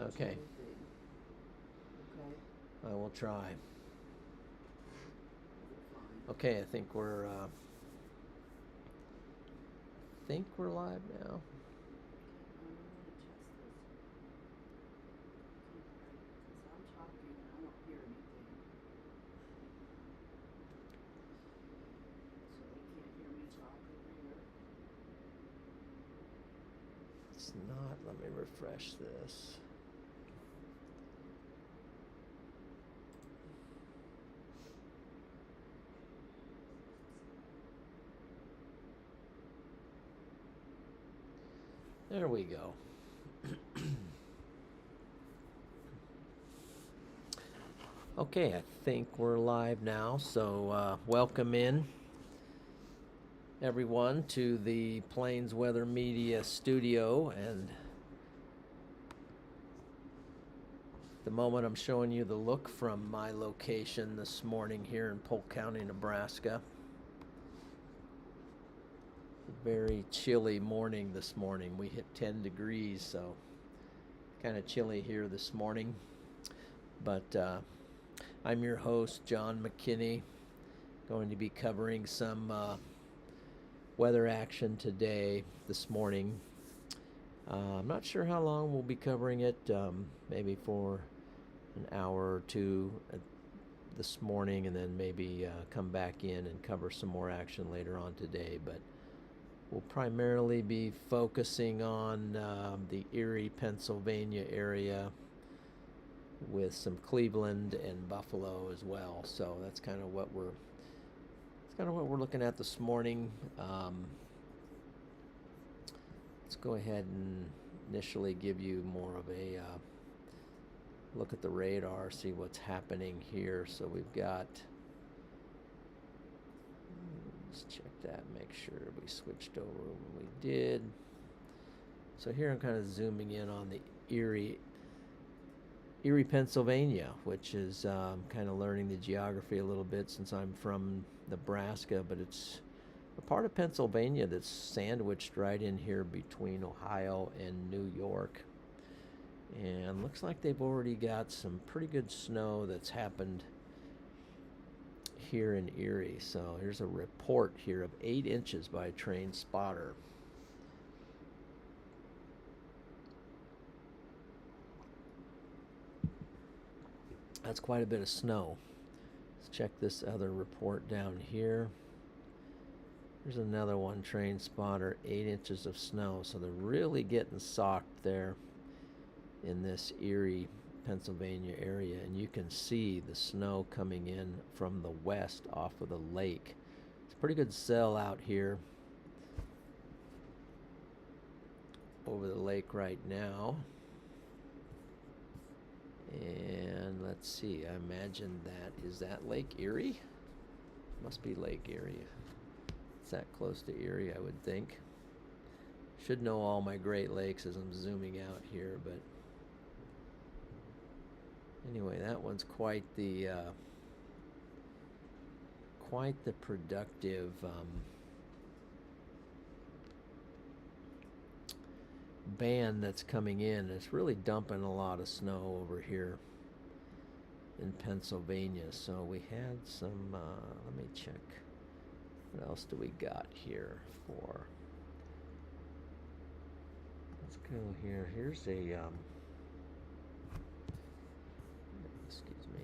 Okay. Okay. I will try. Fine. Okay, I think we're live now. I'm gonna test this. Since I'm talking and I don't hear anything. So they can't hear me talk over here. It's not. Let me refresh this. There we go. Okay, I think we're live now, so welcome in everyone to the Plains Weather Media studio. And at the moment I'm showing you the look from my location this morning here in Polk County, Nebraska. Very chilly morning this morning. We hit 10 degrees, so kind of chilly here this morning. But I'm your host, John McKinney, going to be covering some weather action today, this morning. I'm not sure how long we'll be covering it, maybe for an hour or two this morning, and then maybe come back in and cover some more action later on today. But we'll primarily be focusing on the Erie, Pennsylvania area, with some Cleveland and Buffalo as well. So that's kind of what we're looking at this morning. Let's go ahead and initially give you more of a look at the radar, see what's happening here. So we've got, let's check that, make sure we switched over when we did. So here I'm kind of zooming in on the Erie, Pennsylvania, which is kind of learning the geography a little bit since I'm from Nebraska, but it's a part of Pennsylvania that's sandwiched right in here between Ohio and New York. And looks like they've already got some pretty good snow that's happened here in Erie. So here's a report here of 8 inches by Train Spotter. That's quite a bit of snow. Let's check this other report down here. There's another one, Train Spotter, 8 inches of snow. So they're really getting socked there in this Erie, Pennsylvania area. And you can see the snow coming in from the west off of the lake. It's a pretty good cell out here over the lake right now. And let's see, I imagine is that Lake Erie? Must be Lake Erie. It's that close to Erie, I would think. Should know all my Great Lakes as I'm zooming out here, but anyway, that one's quite the productive band that's coming in. It's really dumping a lot of snow over here in Pennsylvania. So we had some, let me check. What else do we got here for? Let's go here. Here's a, excuse me.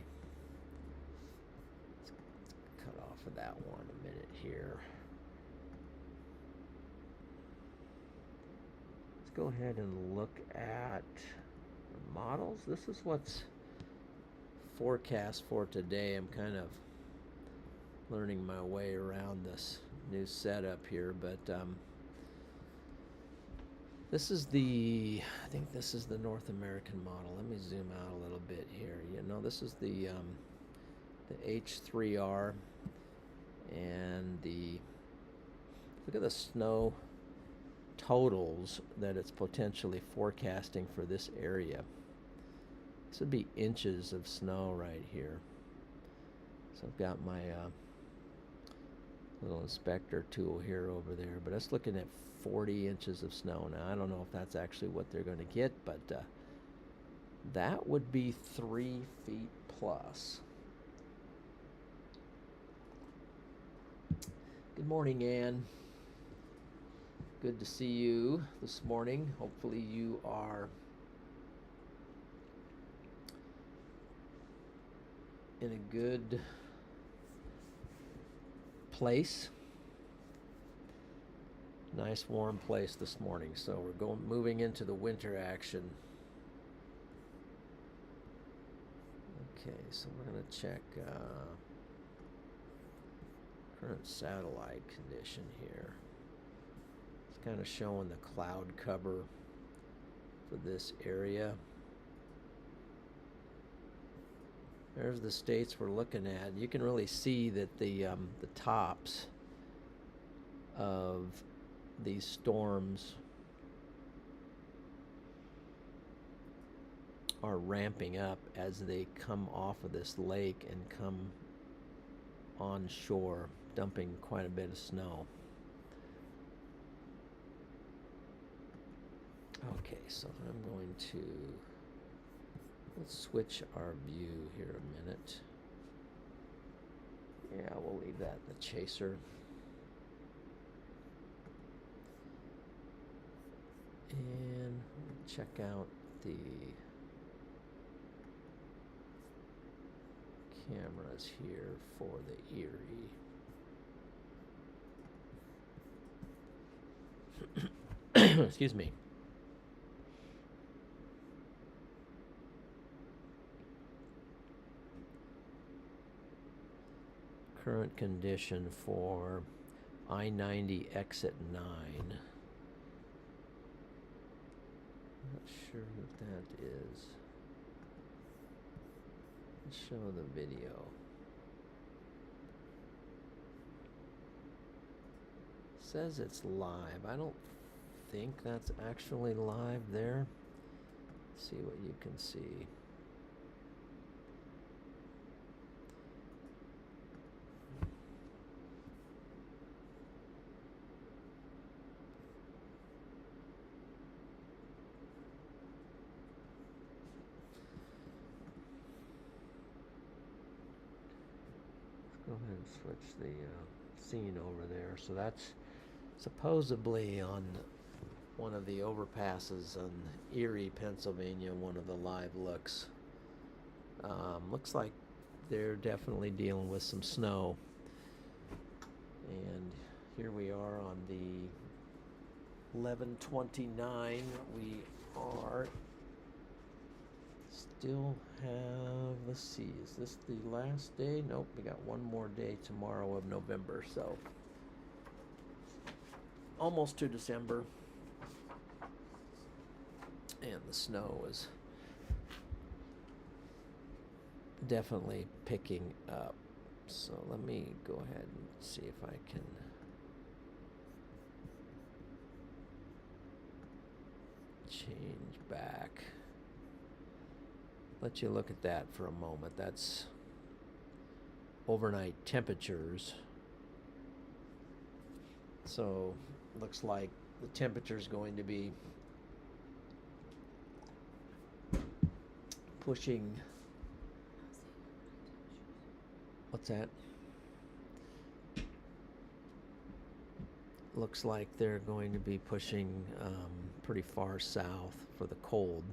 Let's cut off of that one a minute here. Let's go ahead and look at models. This is what's forecast for today. I'm kind of learning my way around this new setup here, but this is I think this is the North American model. Let me zoom out a little bit here. This is the H3R, and look at the snow totals that it's potentially forecasting for this area. This would be inches of snow right here. So I've got my little inspector tool here over there, but it's looking at 40 inches of snow. Now I don't know if that's actually what they're going to get, but That would be 3 feet plus. Good morning, Ann. Good to see you this morning. Hopefully you are in a good place. Nice warm place this morning. So we're moving into the winter action. Okay, so we're going to check current satellite condition here. It's kind of showing the cloud cover for this area. There's the states we're looking at. You can really see that the tops of these storms are ramping up as they come off of this lake and come on shore, dumping quite a bit of snow. Okay, so I'm going to, let's switch our view here a minute. Yeah, we'll leave that in the chaser. And check out the cameras here for the Erie. Excuse me. Current condition for I-90 exit 9. Not sure what that is. Let's show the video. Says it's live. I don't think that's actually live there. Let's see what you can see. Go ahead and switch the scene over there. So that's supposedly on one of the overpasses in Erie, Pennsylvania, one of the live looks. Looks like they're definitely dealing with some snow. And here we are on the 11/29. We are still have, let's see, is this the last day? Nope, we got one more day tomorrow of November, so almost to December. And the snow is definitely picking up. So let me go ahead and see if I can change back. Let you look at that for a moment. That's overnight temperatures. So looks like the temperature is going to be pushing. What's that? Looks like they're going to be pushing pretty far south for the cold.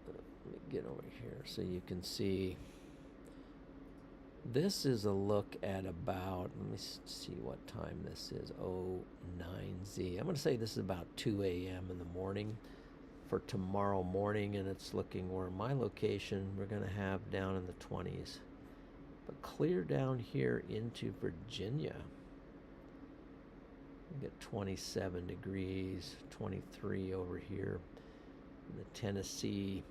Let me get over here so you can see. This is a look at about, let me see what time this is, 09Z. I'm going to say this is about 2 a.m. in the morning for tomorrow morning, and it's looking where my location we're going to have down in the 20s. But clear down here into Virginia, we get 27 degrees, 23 over here in the Tennessee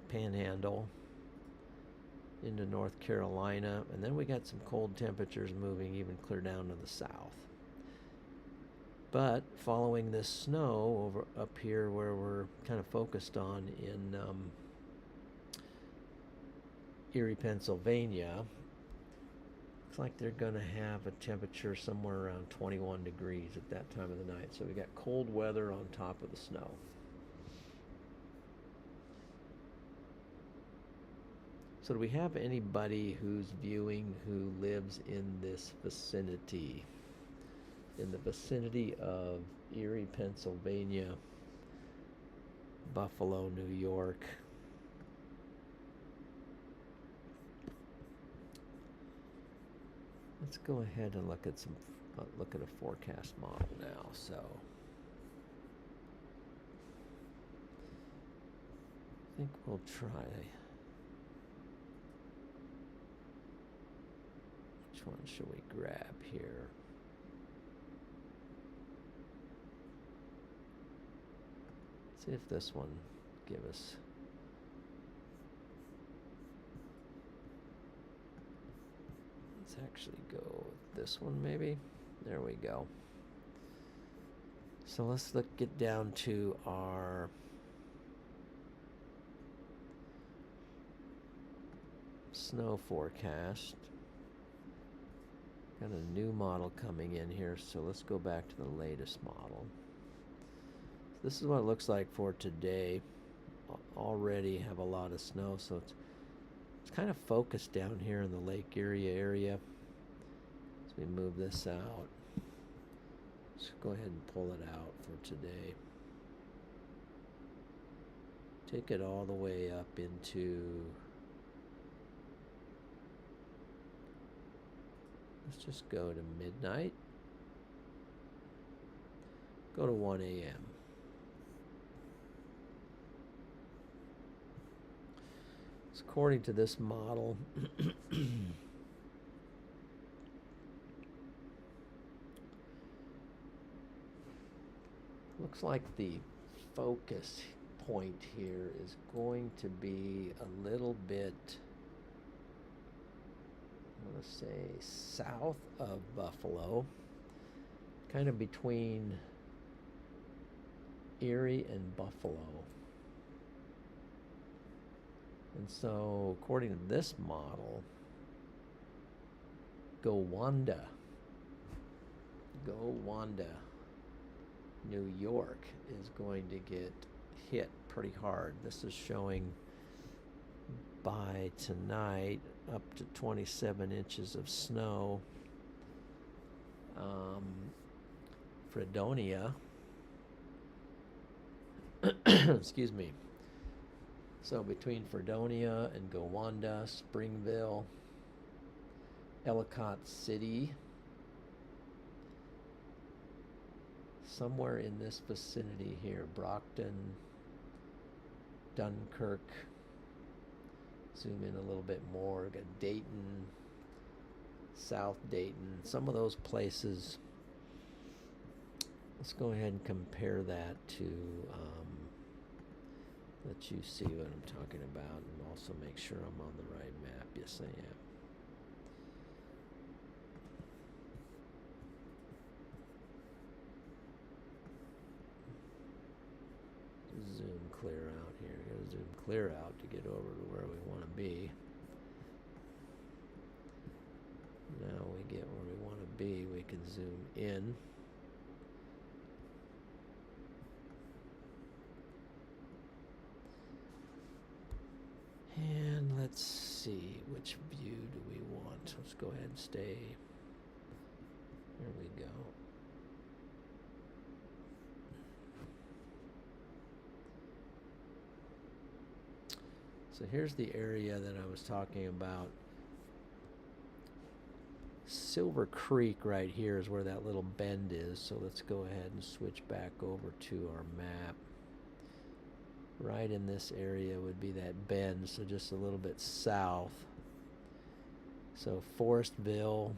panhandle into North Carolina, and then we got some cold temperatures moving even clear down to the south. But following this snow over up here where we're kind of focused on in Erie, Pennsylvania, Looks like they're going to have a temperature somewhere around 21 degrees at that time of the night. So we got cold weather on top of the snow. So do we have anybody who's viewing who lives in this vicinity? In the vicinity of Erie, Pennsylvania, Buffalo, New York. Let's go ahead and look at a forecast model now. So I think we'll try. Which one should we grab here? See if this one give us. Let's actually go with this one maybe. There we go. So let's get down to our snow forecast. Got a new model coming in here, so let's go back to the latest model. This is what it looks like for today. Already have a lot of snow, so it's kind of focused down here in the Lake Erie area. As we move this out, let's go ahead and pull it out for today. Take it all the way up into, let's just go to midnight. Go to 1 a.m. According to this model, looks like the focus point here is going to be a little bit, I'm going to say south of Buffalo, kind of between Erie and Buffalo. And so, according to this model, Gowanda, New York is going to get hit pretty hard. This is showing by tonight up to 27 inches of snow. Fredonia, excuse me. So between Fredonia and Gowanda, Springville, Ellicott City, somewhere in this vicinity here, Brockton, Dunkirk, zoom in a little bit more, we've got Dayton, South Dayton, some of those places. Let's go ahead and compare that to let you see what I'm talking about, and also make sure I'm on the right map. Yes, I am. Zoom clear out here. Gotta zoom clear out to get over to where we want to be. Now we get where we want to be. We can zoom in. And let's see, which view do we want? Let's go ahead and stay. There we go. So here's the area that I was talking about. Silver Creek right here is where that little bend is. So let's go ahead and switch back over to our map. Right in this area would be that bend, so just a little bit south. So Forestville,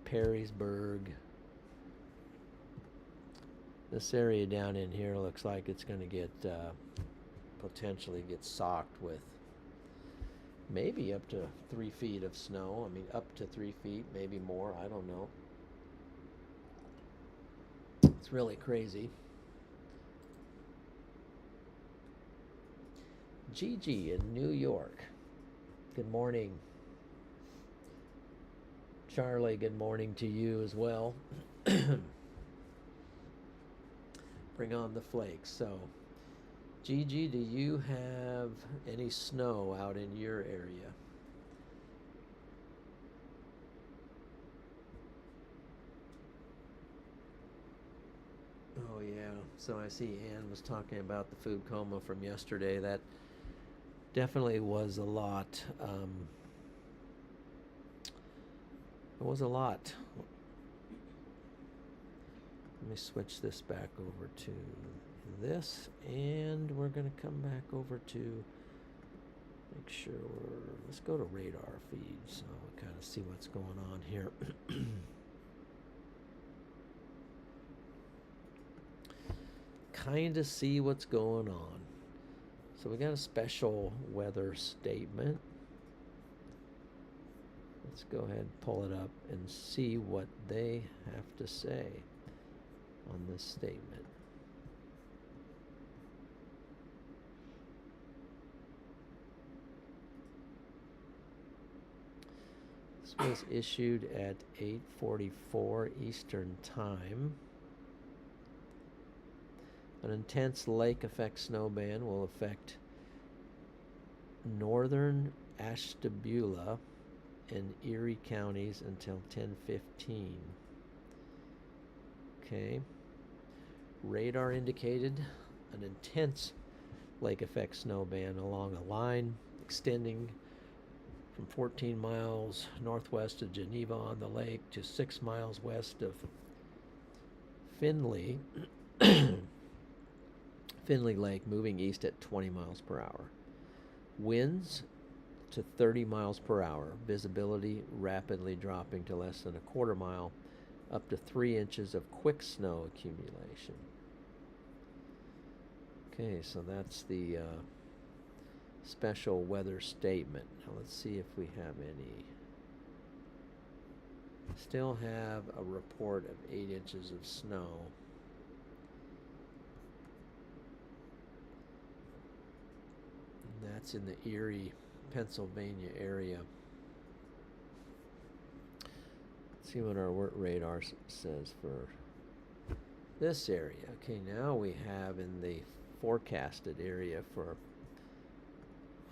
Perrysburg. This area down in here looks like it's going to get potentially get socked with maybe up to 3 feet of snow. I mean, up to 3 feet, maybe more. I don't know. It's really crazy. Gigi in New York. Good morning. Charlie, good morning to you as well. Bring on the flakes. So, Gigi, do you have any snow out in your area? Oh yeah. So I see Ann was talking about the food coma from yesterday. That definitely was a lot. It was a lot. Let me switch this back over to this, and we're going to come back over to make sure let's go to radar feed so we kind of see what's going on here. Kind of see what's going on. So we got a special weather statement. Let's go ahead and pull it up and see what they have to say on this statement. This was issued at 8:44 Eastern Time. An intense lake effect snow band will affect northern Ashtabula and Erie counties until 10:15. Okay. Radar indicated an intense lake effect snow band along a line extending from 14 miles northwest of Geneva on the lake to 6 miles west of Findlay Findlay Lake, moving east at 20 miles per hour. Winds to 30 miles per hour. Visibility rapidly dropping to less than a quarter mile, up to 3 inches of quick snow accumulation. Okay, so that's the special weather statement. Now let's see if we have any. Still have a report of 8 inches of snow. And that's in the Erie, Pennsylvania area. Let's see what our radar says for this area. Okay, now we have in the forecasted area for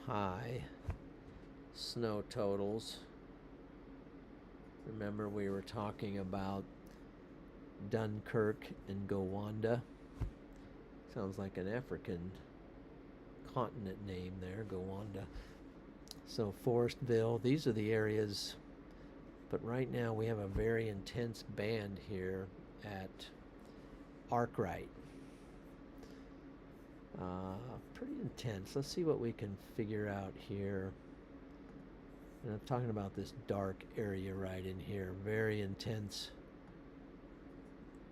high snow totals. Remember we were talking about Dunkirk and Gowanda. Sounds like an African continent name there, Gowanda. So Forestville, these are the areas, but right now we have a very intense band here at Arkwright. Pretty intense. Let's see what we can figure out here. And I'm talking about this dark area right in here. Very intense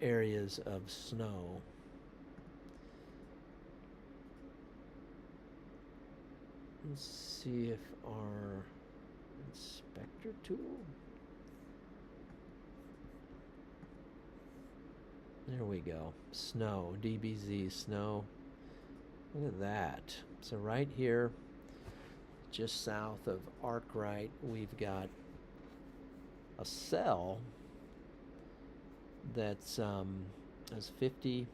areas of snow. Let's see if our inspector tool. There we go. Snow, DBZ snow. Look at that. So right here, just south of Arkwright, we've got a cell that's has 50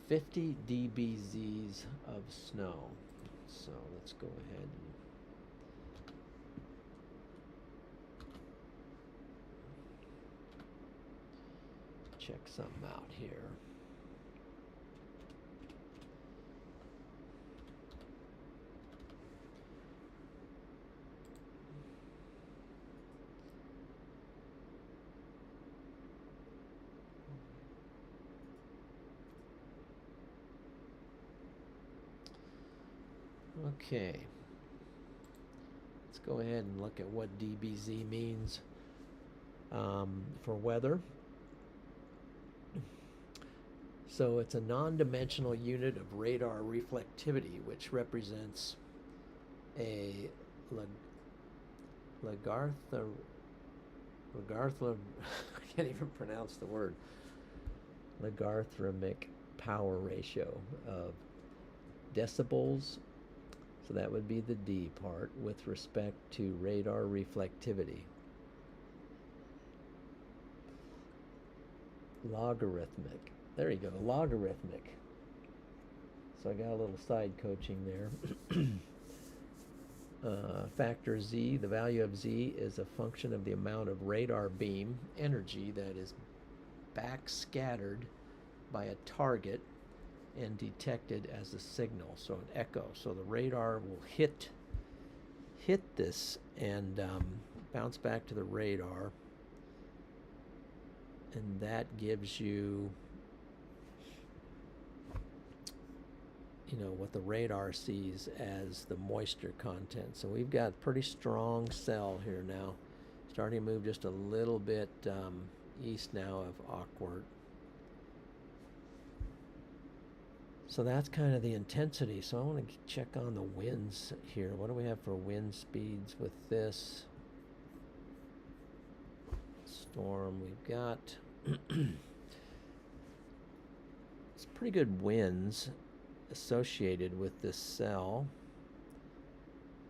dBZs of snow. So let's go ahead and check something out here. Okay, let's go ahead and look at what DBZ means for weather. So it's a non-dimensional unit of radar reflectivity, which represents a Lagartha I can't even pronounce the word, logarithmic power ratio of decibels. So that would be the D part with respect to radar reflectivity. Logarithmic. There you go, logarithmic. So I got a little side coaching there. Factor Z, the value of Z is a function of the amount of radar beam energy that is backscattered by a target and detected as a signal, so an echo. So the radar will hit this and bounce back to the radar, and that gives you what the radar sees as the moisture content. So we've got a pretty strong cell here now, starting to move just a little bit east now of awkward. So that's kind of the intensity. So I want to check on the winds here. What do we have for wind speeds with this storm? We've got it's pretty good winds associated with this cell.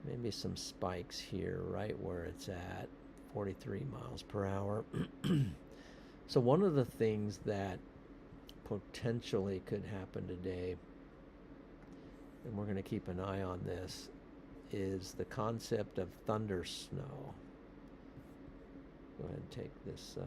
Maybe some spikes here right where it's at, 43 miles per hour. So one of the things that potentially could happen today, and we're going to keep an eye on this, is the concept of thunder snow. Go ahead and take this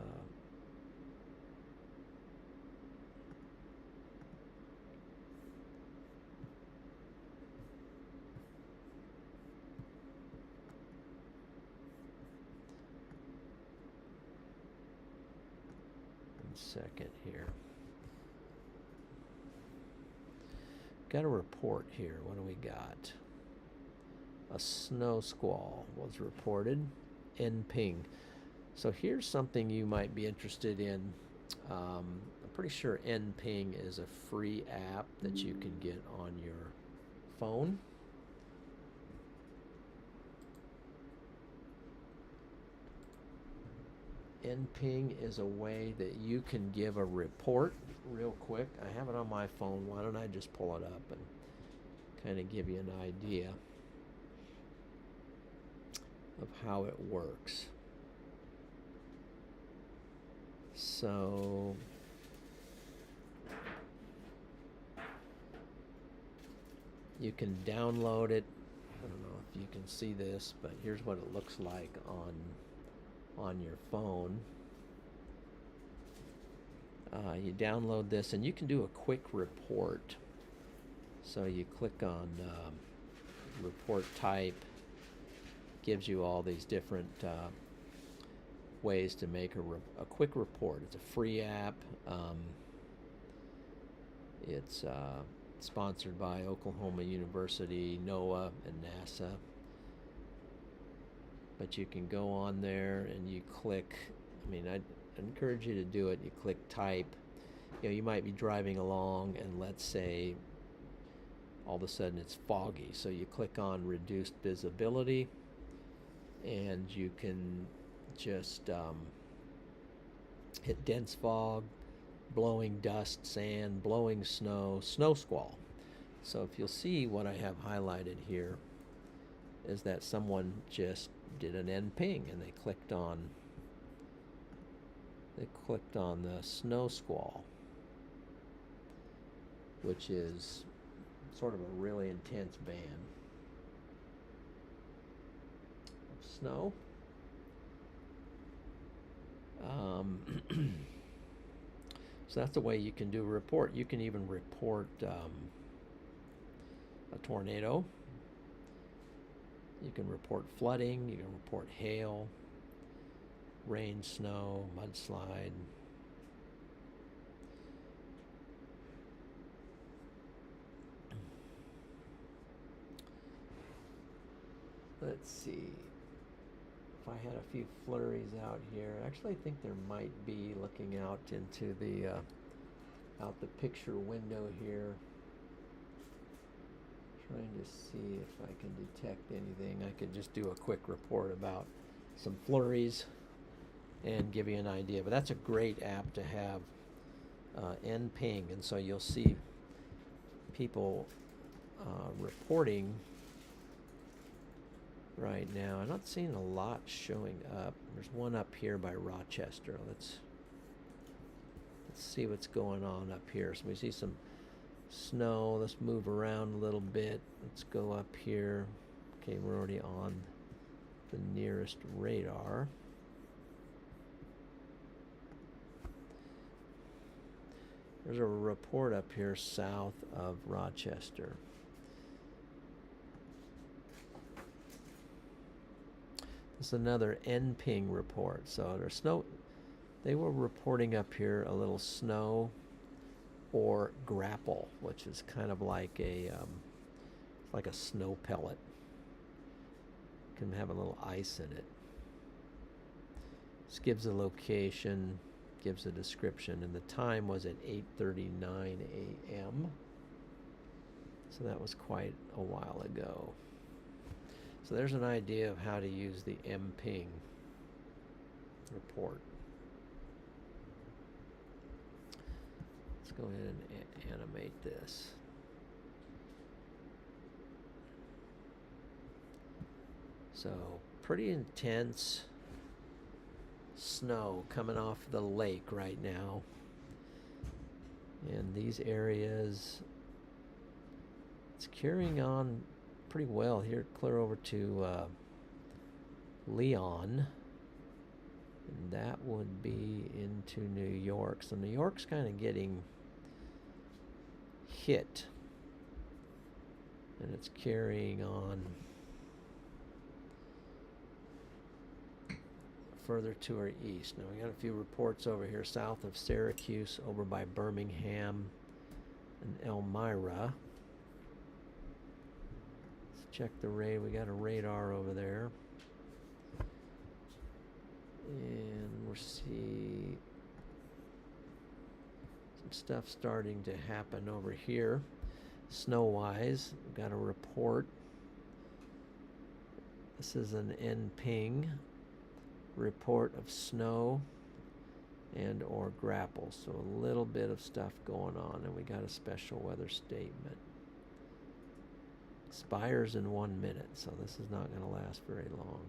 second here. Got a report here. What do we got? A snow squall was reported in ping. So here's something you might be interested in. I'm pretty sure NPing is a free app that you can get on your phone. NPing is a way that you can give a report real quick. I have it on my phone. Why don't I just pull it up and kind of give you an idea of how it works. So you can download it. I don't know if you can see this, but here's what it looks like on your phone. You download this and you can do a quick report. So you click on report type, gives you all these different ways to make a quick report. It's a free app. It's sponsored by Oklahoma University, NOAA, and NASA. But you can go on there and you click, I'd encourage you to do it. You click type. You might be driving along and let's say all of a sudden it's foggy. So you click on reduced visibility and you can just hit dense fog, blowing dust, sand, blowing snow, snow squall. So if you'll see what I have highlighted here is that someone just did an NPing and they clicked on the snow squall, which is sort of a really intense band of snow. So that's the way you can do a report. You can even report a tornado. You can report flooding. You can report hail, rain, snow, mudslide. Let's see. If I had a few flurries out here, actually I think there might be, looking out into the out the picture window here, trying to see if I can detect anything. I could just do a quick report about some flurries and give you an idea. But that's a great app to have, NPing, and so you'll see people reporting right now. I'm not seeing a lot showing up. There's one up here by Rochester. Let's let's see what's going on up here. So we see some snow. Let's move around a little bit. Let's go up here. Okay, we're already on the nearest radar. There's a report up here south of Rochester. This is another NPing report. So there's snow. They were reporting up here a little snow or grapple, which is kind of like a snow pellet. Can have a little ice in it. This gives a location, gives a description, and the time was at 8:39 a.m. So that was quite a while ago. So there's an idea of how to use the NPing report. Let's go ahead and animate this. So pretty intense snow coming off the lake right now. And these areas, it's carrying on pretty well here, clear over to Leon. And that would be into New York. So New York's kind of getting hit. And it's carrying on further to our east. Now we got a few reports over here south of Syracuse, over by Birmingham and Elmira. Let's check the radar. We got a radar over there. And we'll see some stuff starting to happen over here. Snow-wise, we've got a report. This is an NPing report of snow and or grapple. So a little bit of stuff going on, and we got a special weather statement. Expires in 1 minute, so this is not going to last very long.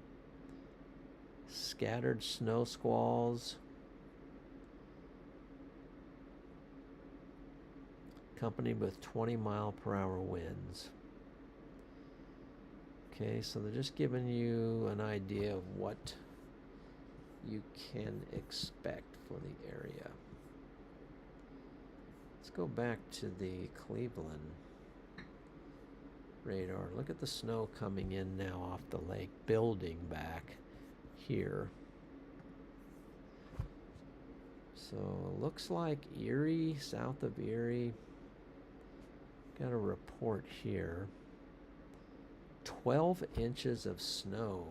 Scattered snow squalls. Accompanied with 20-mile-per-hour winds. Okay, so they're just giving you an idea of what you can expect for the area. Let's go back to the Cleveland radar. Look at the snow coming in now off the lake, building back here. So it looks like Erie, south of Erie, got a report here. 12 inches of snow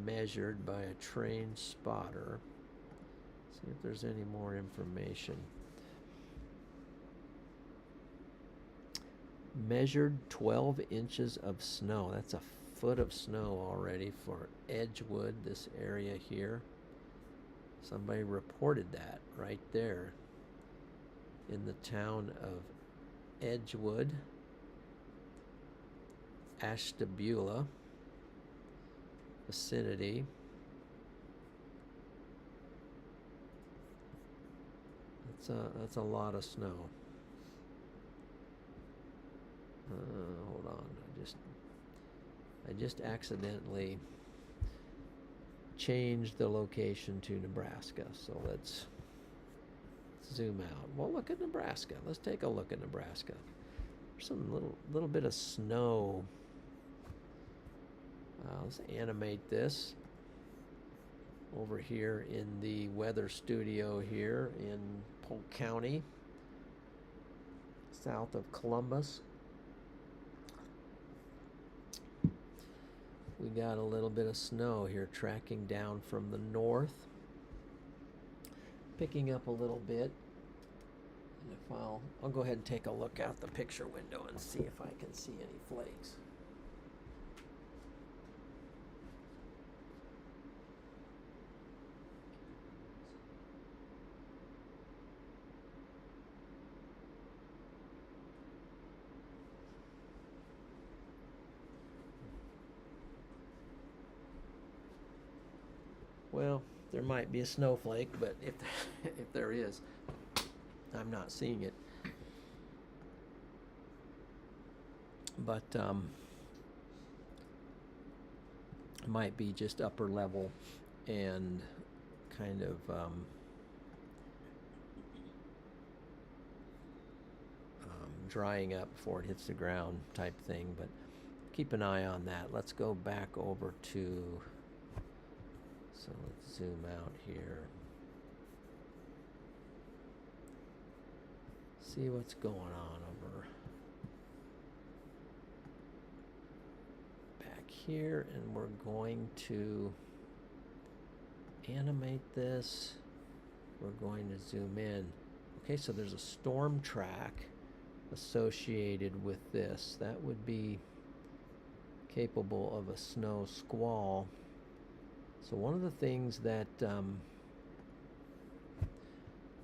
measured by a trained spotter. See if there's any more information. Measured 12 inches of snow. That's a foot of snow already for Edgewood, this area here. Somebody reported that right there in the town of Edgewood, Ashtabula vicinity. That's a lot of snow. Hold on, I just accidentally changed the location to Nebraska. So let's zoom out. Well, look at Nebraska. Let's take a look at Nebraska. There's some little bit of snow. Let's animate this over here in the weather studio here in Polk County, south of Columbus. We got a little bit of snow here tracking down from the north, picking up a little bit. And if I'll go ahead and take a look out the picture window and see if I can see any flakes. Well, There might be a snowflake, but if if there is, I'm not seeing it. But it might be just upper level and kind of drying up before it hits the ground type thing. But keep an eye on that. Let's go back over to, so let's zoom out here. See what's going on over back here, and we're going to animate this. We're going to zoom in. Okay, so there's a storm track associated with this. That would be capable of a snow squall. So one of the things that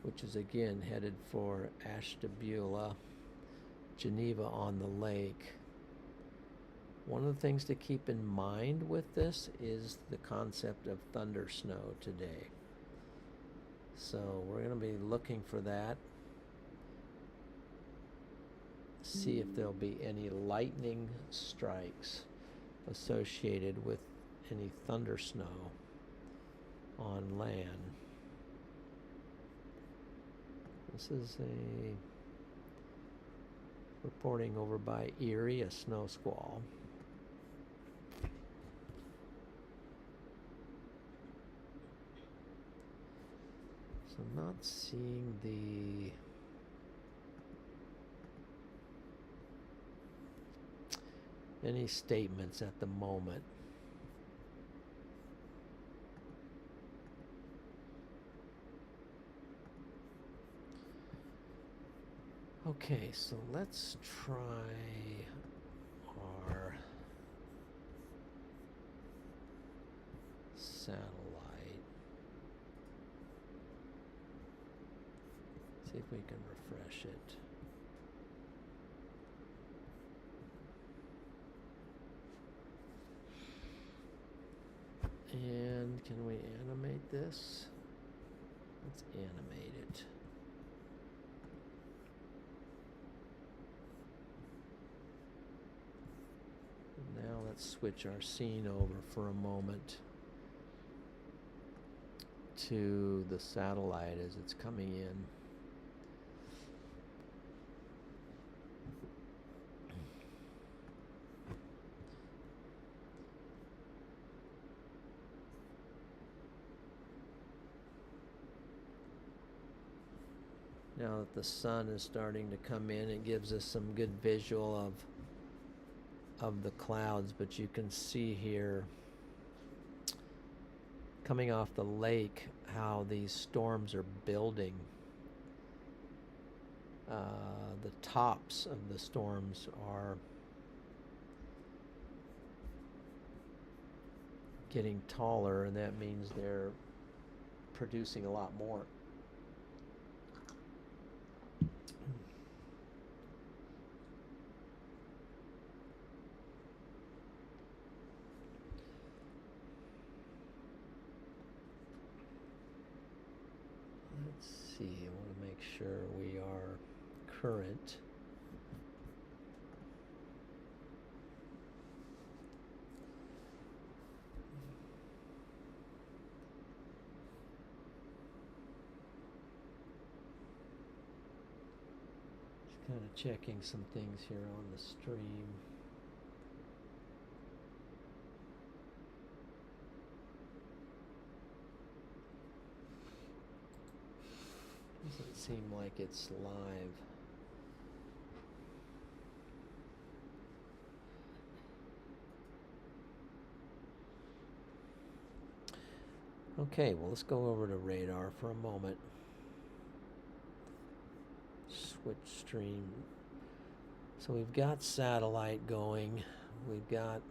which is again headed for Ashtabula, Geneva on the Lake. One of the things to keep in mind with this is the concept of thunder snow today. So we're going to be looking for that. See if there'll be any lightning strikes associated with any thunder snow on land. This is a reporting over by Erie, a snow squall. So I'm not seeing any statements at the moment. Okay, so let's try our satellite. See if we can refresh it. And can we animate this? Let's animate it. Now let's switch our scene over for a moment to the satellite as it's coming in. Now that the sun is starting to come in, it gives us some good visual of the clouds, but you can see here coming off the lake how these storms are building. The tops of the storms are getting taller, and that means they're producing a lot more. Let's see, I want to make sure we are current. Just kind of checking some things here on the stream. Doesn't seem like it's live. Okay, well, let's go over to radar for a moment. Switch stream. So we've got satellite going. We've got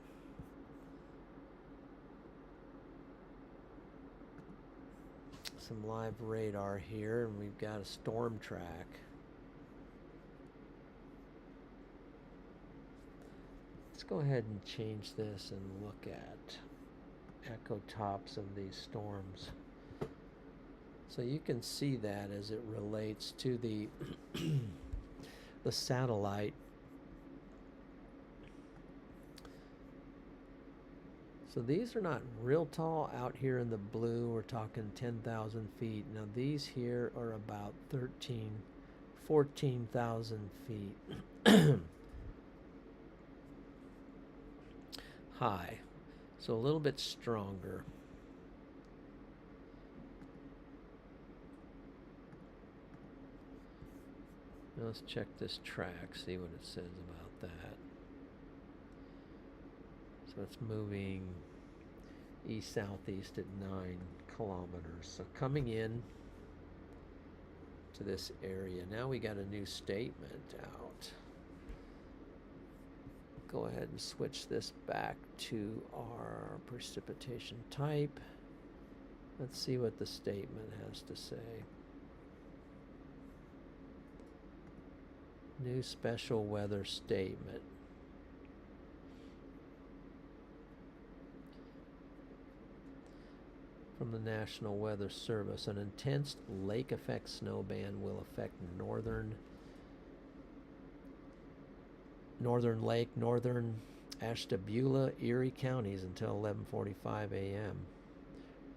some live radar here, and we've got a storm track. Let's go ahead and change this and look at echo tops of these storms. So you can see that as it relates to the the satellite. So these are not real tall. Out here in the blue, we're talking 10,000 feet. Now these here are about 14,000 feet high. So a little bit stronger. Now let's check this track, see what it says about that. So it's moving east-southeast at 9 kilometers. So coming in to this area, now we got a new statement out. Go ahead and switch this back to our precipitation type. Let's see what the statement has to say. New special weather statement. From the National Weather Service, an intense lake effect snow band will affect northern Lake, northern Ashtabula, Erie counties until 11:45 a.m.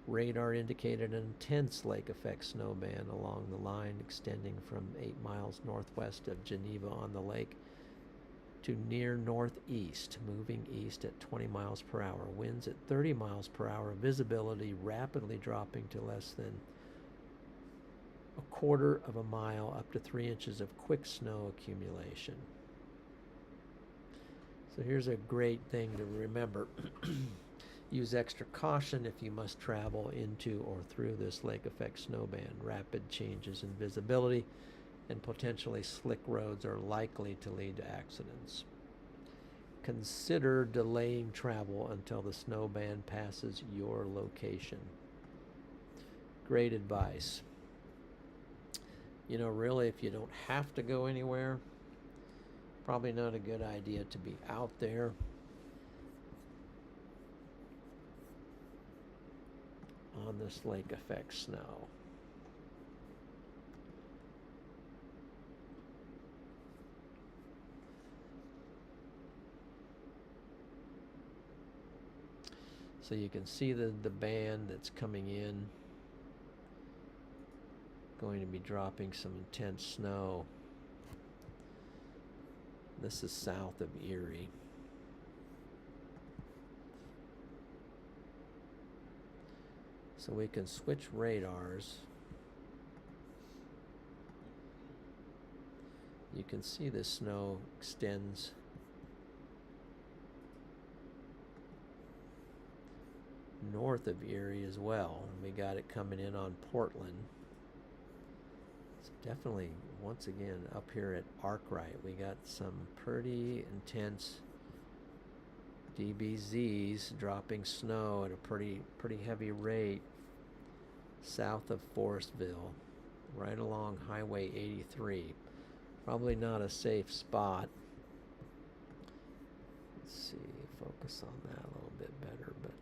Radar indicated an intense lake effect snow band along the line extending from 8 miles northwest of Geneva on the lake to near northeast, moving east at 20 miles per hour. Winds at 30 miles per hour. Visibility rapidly dropping to less than a quarter of a mile, up to 3 inches of quick snow accumulation. So here's a great thing to remember. Use extra caution if you must travel into or through this lake effect snow band. Rapid changes in visibility and potentially slick roads are likely to lead to accidents. Consider delaying travel until the snow band passes your location. Great advice. You know, really, if you don't have to go anywhere, probably not a good idea to be out there. On this lake effect snow. So you can see the band that's coming in, going to be dropping some intense snow. This is south of Erie. So we can switch radars. You can see the snow extends north of Erie as well. We got it coming in on Portland. It's definitely, once again, up here at Arkwright, we got some pretty intense DBZs dropping snow at a pretty heavy rate south of Forestville, right along Highway 83. Probably not a safe spot. Let's see, focus on that a little bit better, but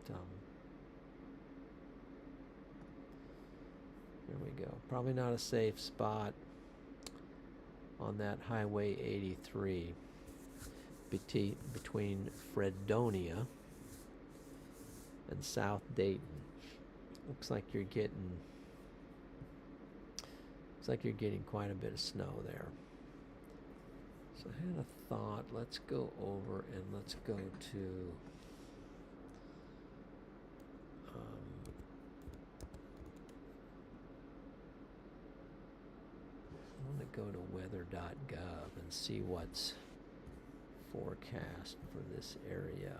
there we go. Probably not a safe spot on that Highway 83 between Fredonia and South Dayton. Looks like you're getting quite a bit of snow there. So I had a thought. Let's go over and let's go to I want to go to weather.gov and see what's forecast for this area.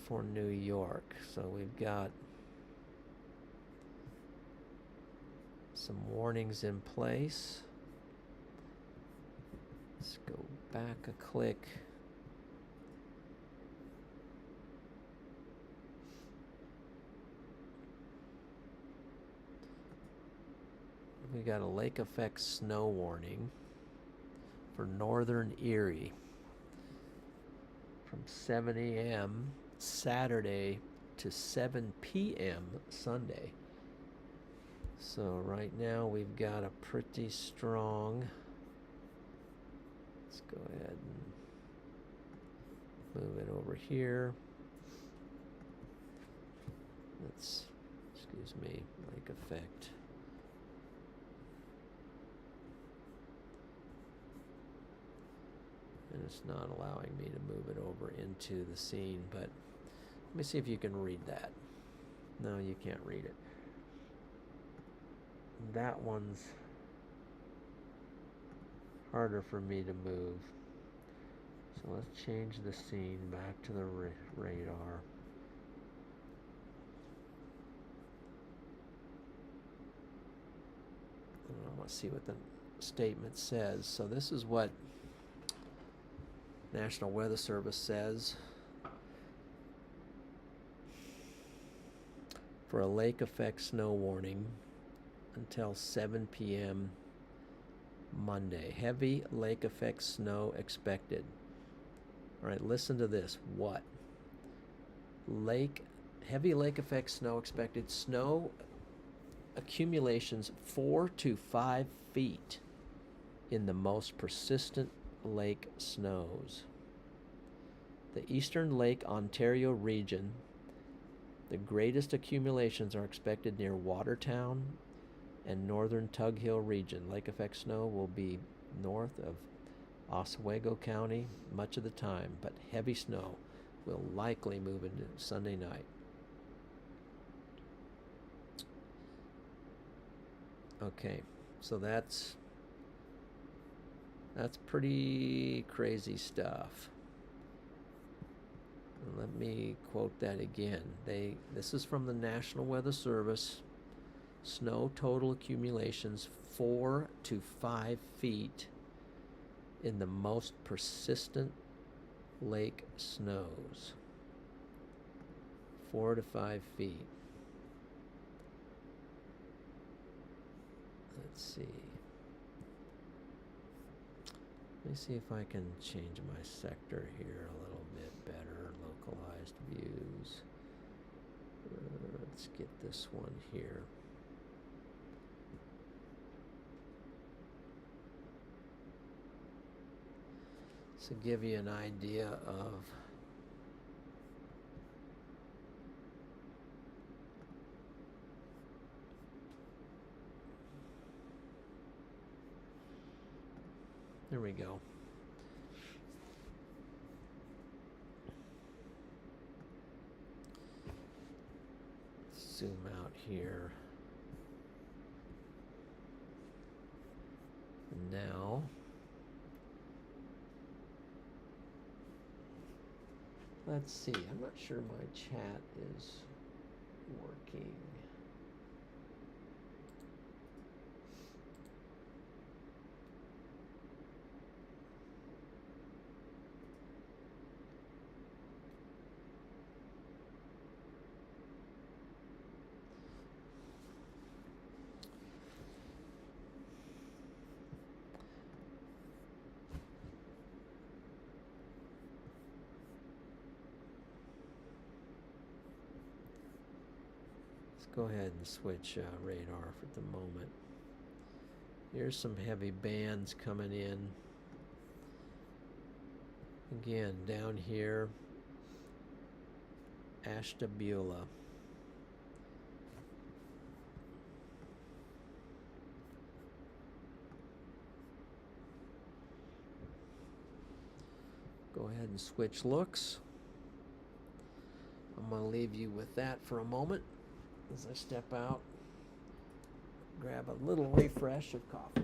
For New York. So we've got some warnings in place. Let's go back a click. We got a lake effect snow warning for northern Erie from 7 a.m. Saturday to 7 p.m. Sunday. So right now we've got a pretty strong. Let's go ahead and move it over here. Let's, excuse me, lake effect. And it's not allowing me to move it over into the scene, but let me see if you can read that. No, you can't read it. That one's harder for me to move. So let's change the scene back to the radar. And I want to see what the statement says. So this is what National Weather Service says. For a lake effect snow warning until 7 p.m. Monday. Heavy lake effect snow expected. All right, listen to this. What? Heavy lake effect snow expected. Snow accumulations 4 to 5 feet in the most persistent lake snows. The eastern Lake Ontario region, the greatest accumulations are expected near Watertown and northern Tug Hill region. Lake effect snow will be north of Oswego County much of the time, but heavy snow will likely move into Sunday night. Okay, so that's pretty crazy stuff. Let me quote that again. This is from the National Weather Service. Snow total accumulations 4 to 5 feet in the most persistent lake snows. 4 to 5 feet. Let's see. Let me see if I can change my sector here a little bit better. Localized views. Let's get this one here. To give you an idea of there we go. Zoom out here. And now let's see. I'm not sure my chat is working. Go ahead and switch radar for the moment. Here's some heavy bands coming in. Again, down here, Ashtabula. Go ahead and switch looks. I'm going to leave you with that for a moment as I step out, grab a little refresh of coffee.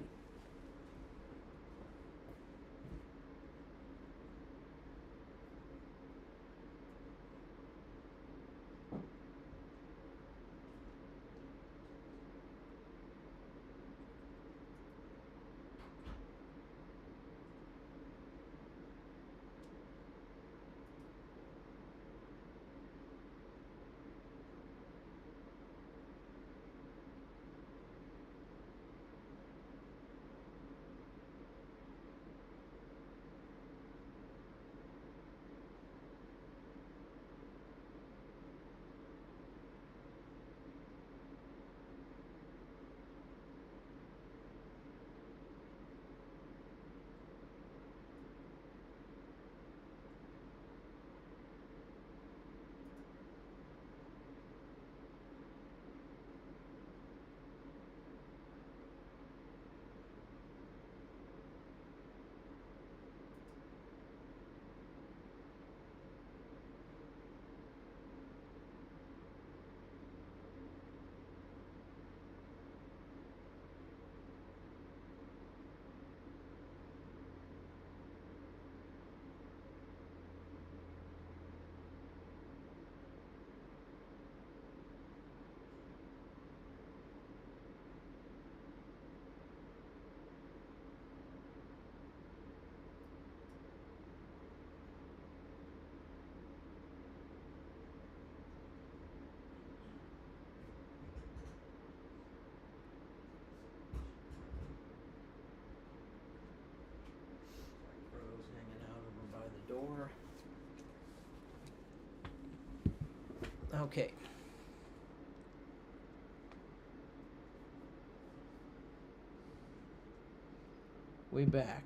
Okay. We back.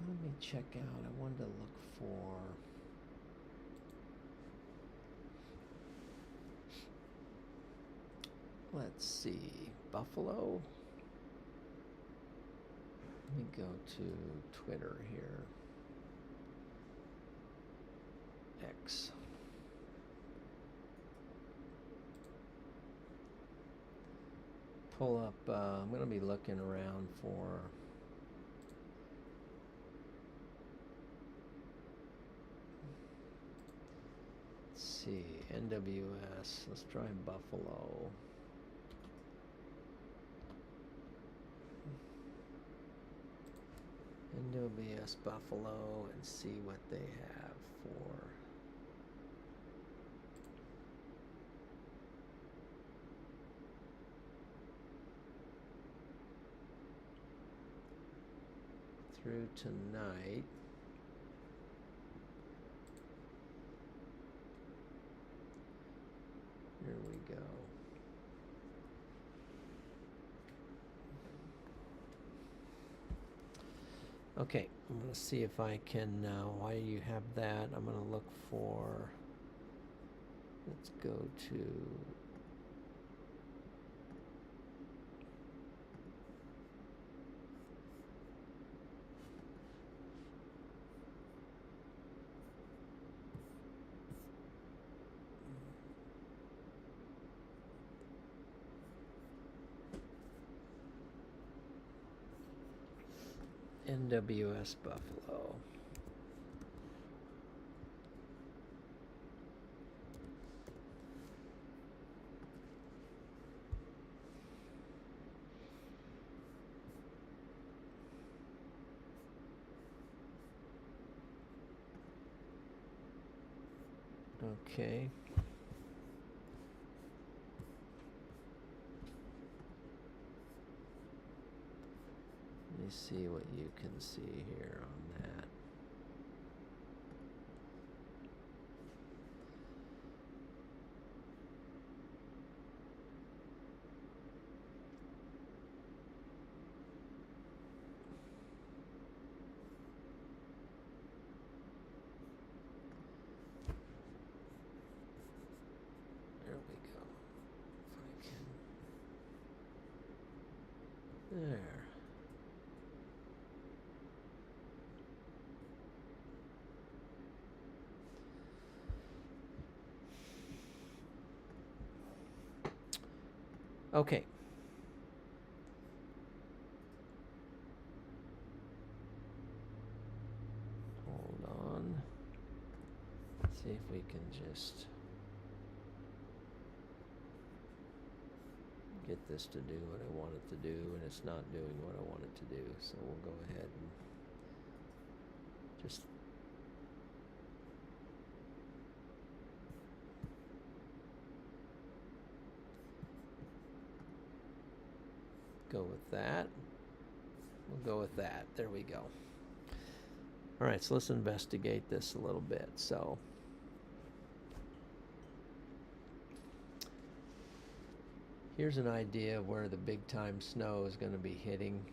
Let me check out. I wanted to look for. Let's see. Buffalo. Let me go to Twitter here. X. Pull up. I'm going to be looking around for. Let's see. NWS. Let's try Buffalo. NWS Buffalo and see what they have for. Through tonight. Here we go. Okay, I'm going to see if I can, while you have that, I'm going to look for, let's go to, NWS Buffalo. Okay. Let me see what you can see here on that. There we go. If I can. There. Okay. Hold on. Let's see if we can just get this to do what I want it to do, and it's not doing what I want it to do. So we'll go ahead and just go with that. We'll go with that. There we go. All right, so let's investigate this a little bit. So here's an idea of where the big time snow is going to be hitting.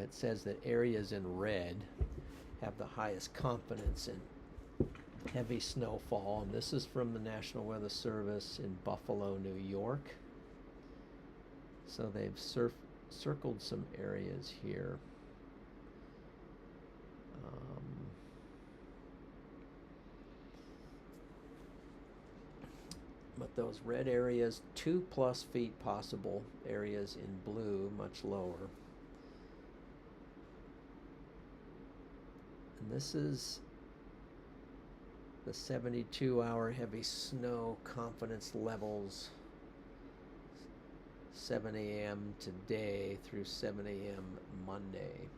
It says that areas in red have the highest confidence in heavy snowfall, and this is from the National Weather Service in Buffalo, New York. So they've circled some areas here. But those red areas, 2+ feet possible areas in blue, much lower. And this is the 72-hour heavy snow confidence levels, 7 a.m. today through 7 a.m. Monday.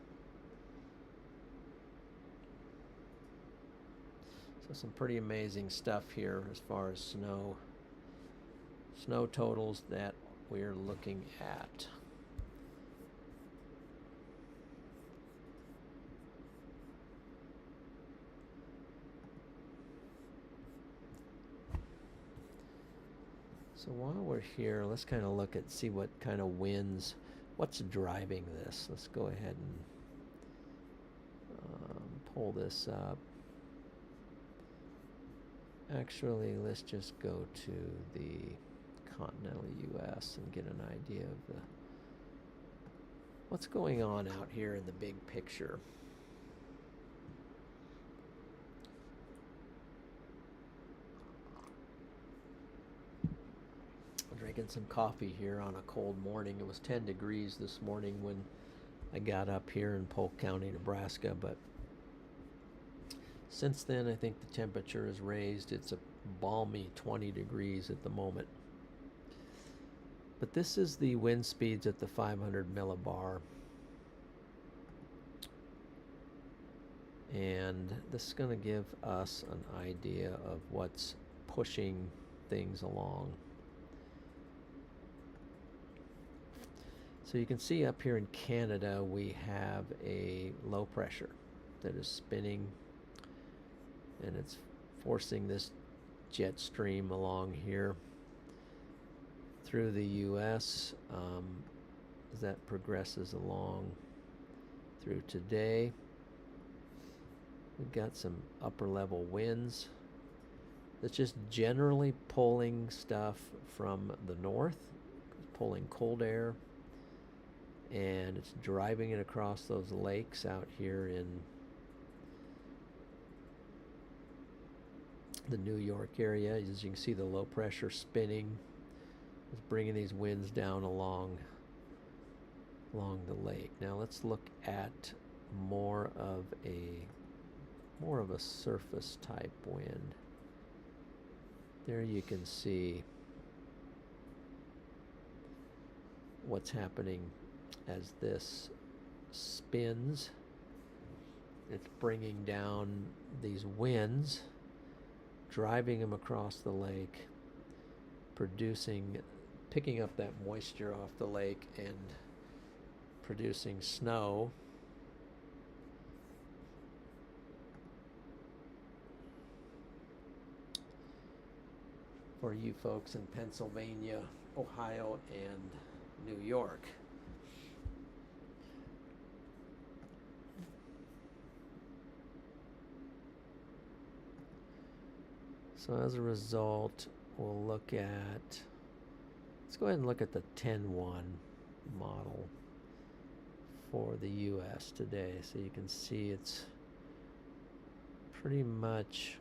So some pretty amazing stuff here as far as snow totals that we're looking at. So while we're here, let's kind of look at, see what kind of winds, what's driving this. Let's go ahead and pull this up. Actually, let's just go to the continental U.S. and get an idea of what's going on out here in the big picture. Drinking some coffee here on a cold morning. It was 10 degrees this morning when I got up here in Polk County, Nebraska, but since then I think the temperature has raised. It's a balmy 20 degrees at the moment. But this is the wind speeds at the 500 millibar. And this is going to give us an idea of what's pushing things along. So you can see up here in Canada we have a low pressure that is spinning, and it's forcing this jet stream along here through the U.S. As that progresses along through today. We've got some upper level winds that's just generally pulling stuff from the north, pulling cold air, and it's driving it across those lakes out here in the New York area. As you can see, the low pressure spinning is bringing these winds down along the lake. Now let's look at more of a surface type wind. There you can see what's happening as this spins. It's bringing down these winds, driving them across the lake, picking up that moisture off the lake and producing snow. For you folks in Pennsylvania, Ohio, and New York. So as a result, we'll look at, let's go ahead and look at the 10-1 model for the US today. So you can see it's pretty much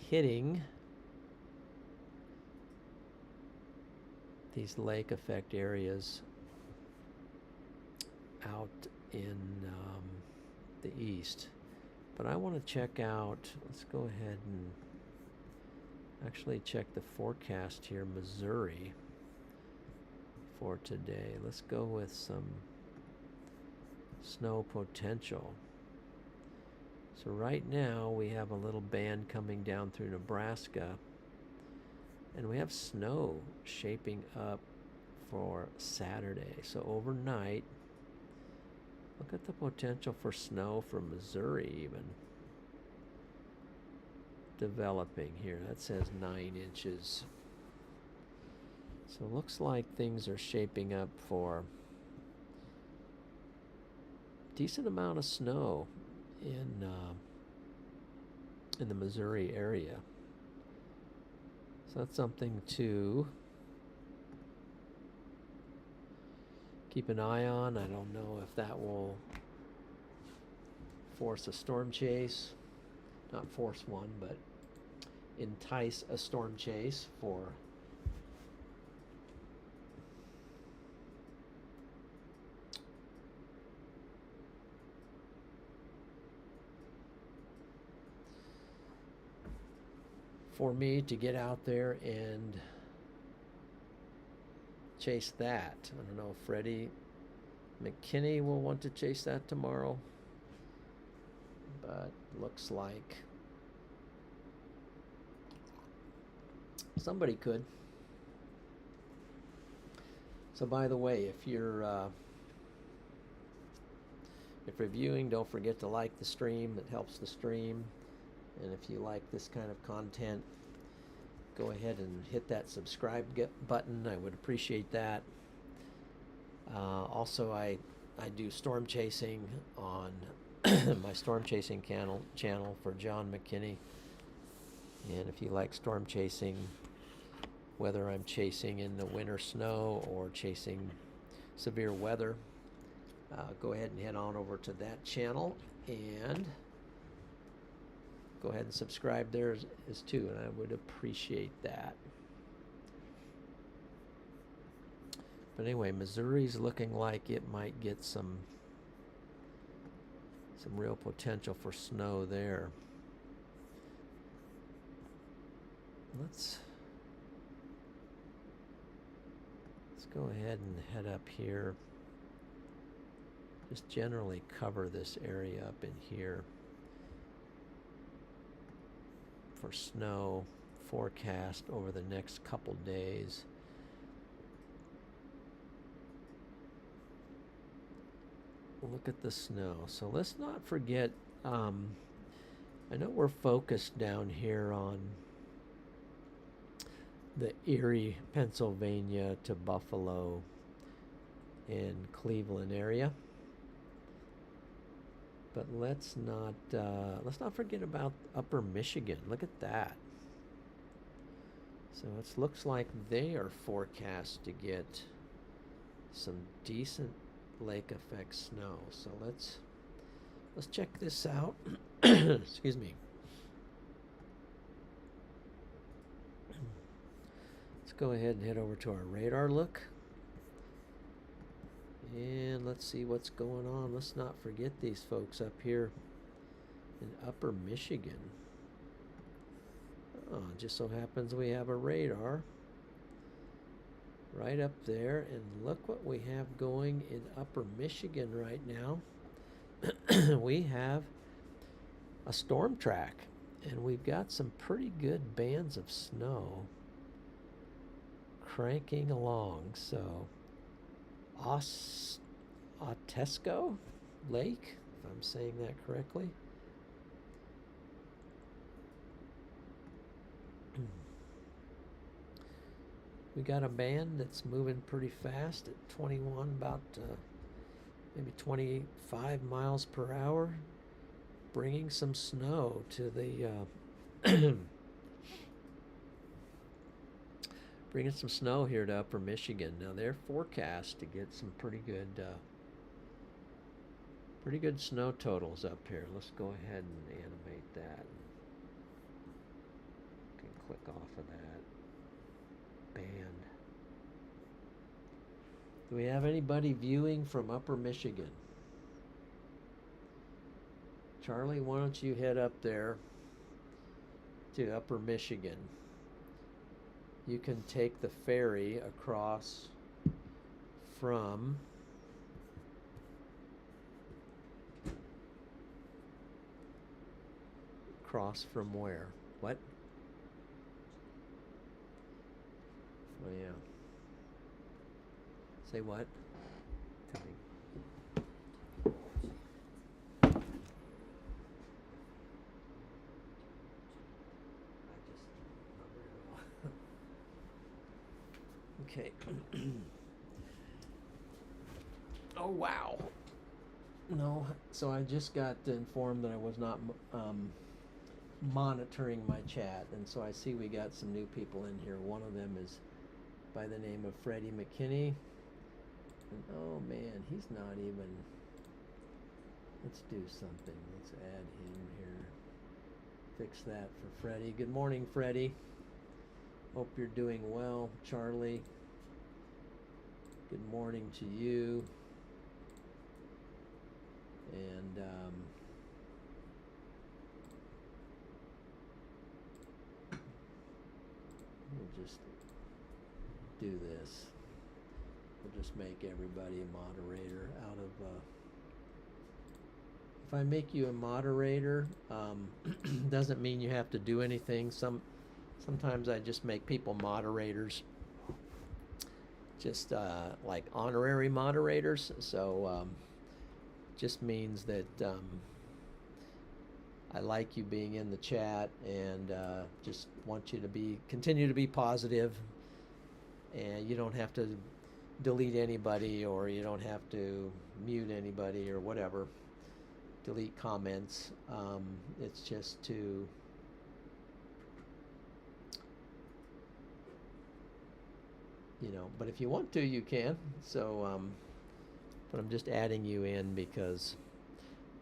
hitting these lake effect areas out in the east. But I want to check out, let's go ahead and actually check the forecast here, Missouri, for today. Let's go with some snow potential. So right now we have a little band coming down through Nebraska, and we have snow shaping up for Saturday. So overnight, look at the potential for snow for Missouri even developing here. That says 9 inches. So it looks like things are shaping up for a decent amount of snow in the Missouri area. So that's something to keep an eye on. I don't know if that will force a storm chase. Not force one, but entice a storm chase for me to get out there and chase that. I don't know if Freddie McKinney will want to chase that tomorrow, but looks like somebody could. So by the way, if you're viewing, don't forget to like the stream. It helps the stream. And if you like this kind of content, go ahead and hit that subscribe button. I would appreciate that. Also, I do storm chasing on my storm chasing channel for John McKinney. And if you like storm chasing, whether I'm chasing in the winter snow or chasing severe weather, go ahead and head on over to that channel and go ahead and subscribe there as too, and I would appreciate that. But anyway, Missouri's looking like it might get some real potential for snow there. Let's go ahead and head up here. Just generally cover this area up in here for snow forecast over the next couple days. Look at the snow. So let's not forget, I know we're focused down here on the Erie, Pennsylvania to Buffalo and Cleveland area. But let's not forget about Upper Michigan. Look at that. So it looks like they are forecast to get some decent lake effect snow. So let's check this out. Excuse me. Let's go ahead and head over to our radar look. And let's see what's going on. Let's not forget these folks up here in Upper Michigan. Oh, it just so happens we have a radar right up there. And look what we have going in Upper Michigan right now. We have a storm track. And we've got some pretty good bands of snow cranking along. So Otesco Lake, if I'm saying that correctly. We got a band that's moving pretty fast at 21, about maybe 25 miles per hour, bringing some snow to the bringing some snow here to Upper Michigan. Now they're forecast to get some pretty good snow totals up here. Let's go ahead and animate that. Can click off of that band. Do we have anybody viewing from Upper Michigan? Charlie, why don't you head up there to Upper Michigan? You can take the ferry across from where? What? Oh yeah. Say what? Tell me. Okay. Oh wow. No, so I just got informed that I was not monitoring my chat, and so I see we got some new people in here. One of them is by the name of Freddie McKinney. And oh man, he's not even. Let's do something. Let's add him here. Fix that for Freddie. Good morning, Freddie. Hope you're doing well. Charlie, good morning to you. And we'll just do this. We'll just make everybody a moderator out of if I make you a moderator, doesn't mean you have to do anything. Sometimes I just make people moderators, just like honorary moderators. So just means that I like you being in the chat, and just want you to continue to be positive. And you don't have to delete anybody, or you don't have to mute anybody or whatever. Delete comments. It's just to but if you want to, you can. So, but I'm just adding you in because,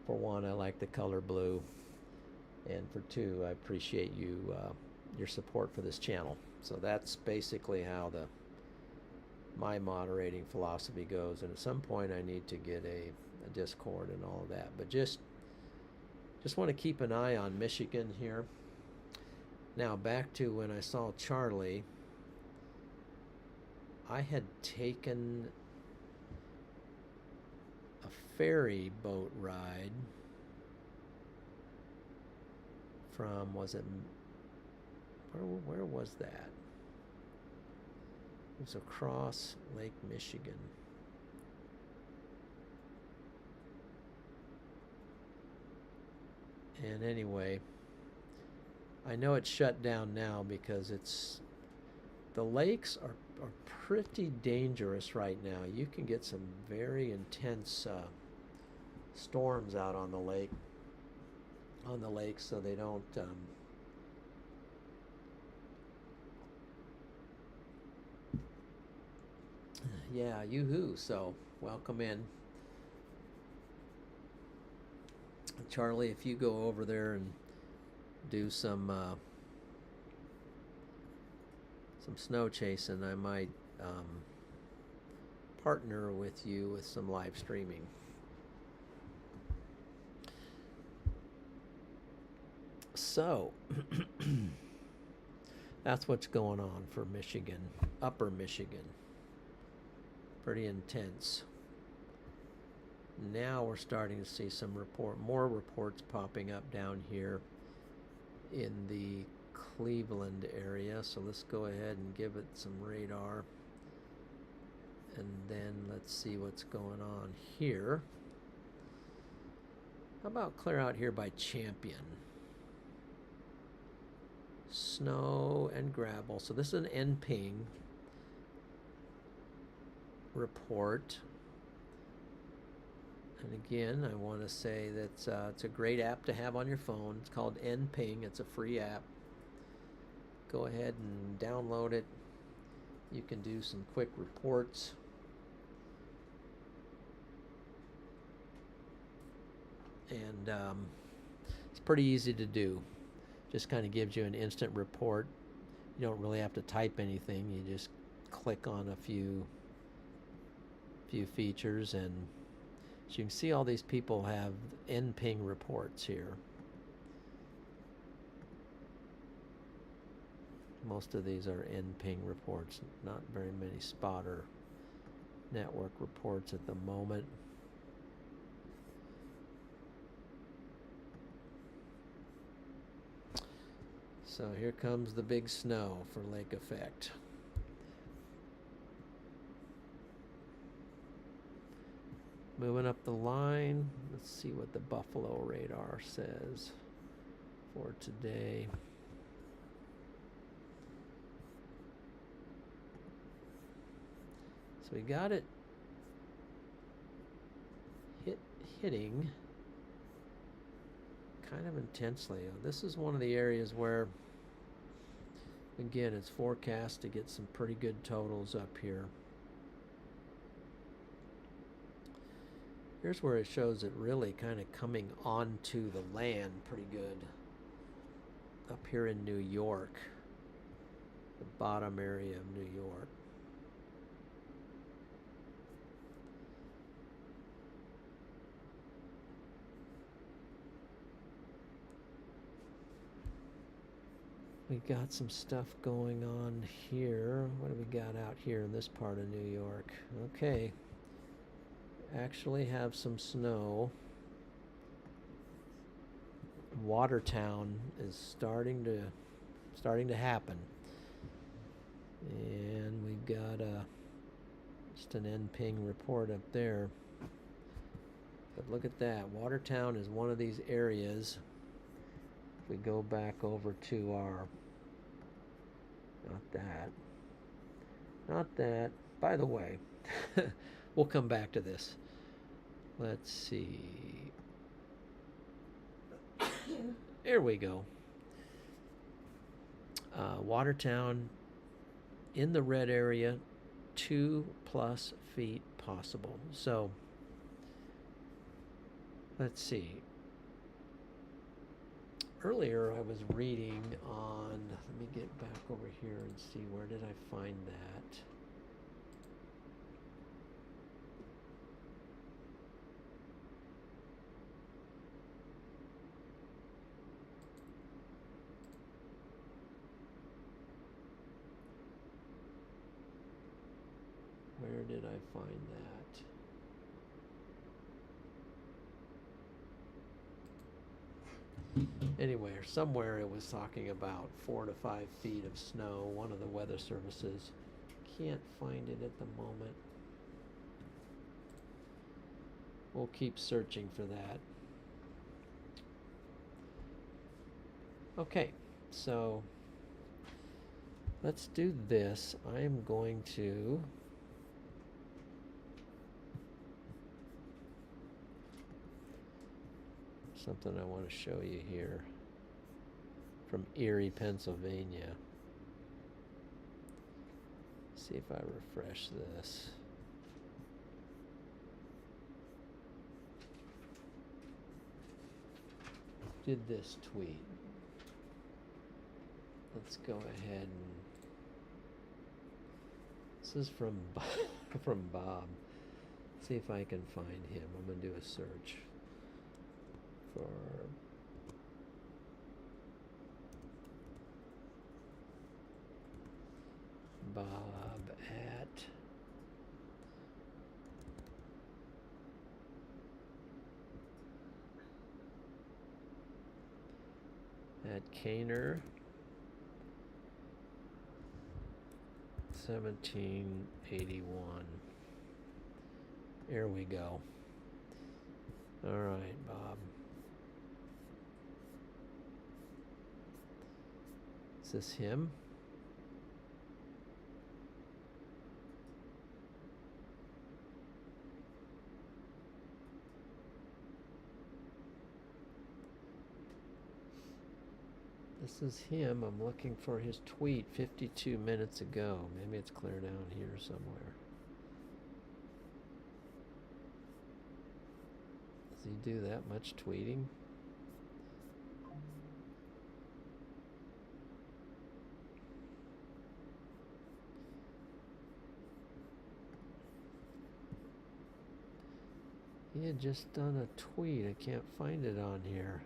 for one, I like the color blue, and for two, I appreciate your support for this channel. So that's basically how my moderating philosophy goes. And at some point, I need to get a Discord and all of that. But just want to keep an eye on Michigan here. Now back to when I saw Charlie. I had taken a ferry boat ride from, where was that? It was across Lake Michigan. And anyway, I know it's shut down now because the lakes are pretty dangerous right now. You can get some very intense storms out on the lake, so they don't yeah, yoo-hoo. So welcome in, Charlie. If you go over there and do some snow chasing, I might partner with you with some live streaming. So that's what's going on for Michigan, upper Michigan. Pretty intense. Now we're starting to see more reports popping up down here in the Cleveland area. So let's go ahead and give it some radar, and then let's see what's going on here. How about clear out here by Champion? Snow and gravel. So this is an NPing report. And again, I want to say that it's a great app to have on your phone. It's called NPing. It's a free app. Go ahead and download it. You can do some quick reports. And it's pretty easy to do. Just kind of gives you an instant report. You don't really have to type anything. You just click on a few features, and so you can see all these people have NPing reports here. Most of these are NPing reports, not very many spotter network reports at the moment. So here comes the big snow for lake effect. Moving up the line, let's see what the Buffalo radar says for today. So we got it hitting kind of intensely. This is one of the areas where, again, it's forecast to get some pretty good totals up here. Here's where it shows it really kind of coming onto the land pretty good. Up here in New York, the bottom area of New York. We got some stuff going on here. What do we got out here in this part of New York? Okay. Actually have some snow. Watertown is starting to happen. And we've got just an NPing report up there. But look at that. Watertown is one of these areas we go back over to our, not that. By the way, we'll come back to this. Let's see. There we go. Watertown in the red area, 2+ feet possible. So let's see. Earlier I was reading on, let me get back over here and see, where did I find that? Where did I find that? Anyway, somewhere it was talking about 4 to 5 feet of snow. One of the weather services. Can't find it at the moment. We'll keep searching for that. Okay, so let's do this. I'm going to something I want to show you here from Erie, Pennsylvania. See if I refresh this. Did this tweet. Let's go ahead and this is from from Bob. See if I can find him. I'm gonna do a search for Bob at Caner 1781. There we go. All right, Bob. Is this him? This is him. I'm looking for his tweet 52 minutes ago. Maybe it's clear down here somewhere. Does he do that much tweeting? He had just done a tweet. I can't find it on here.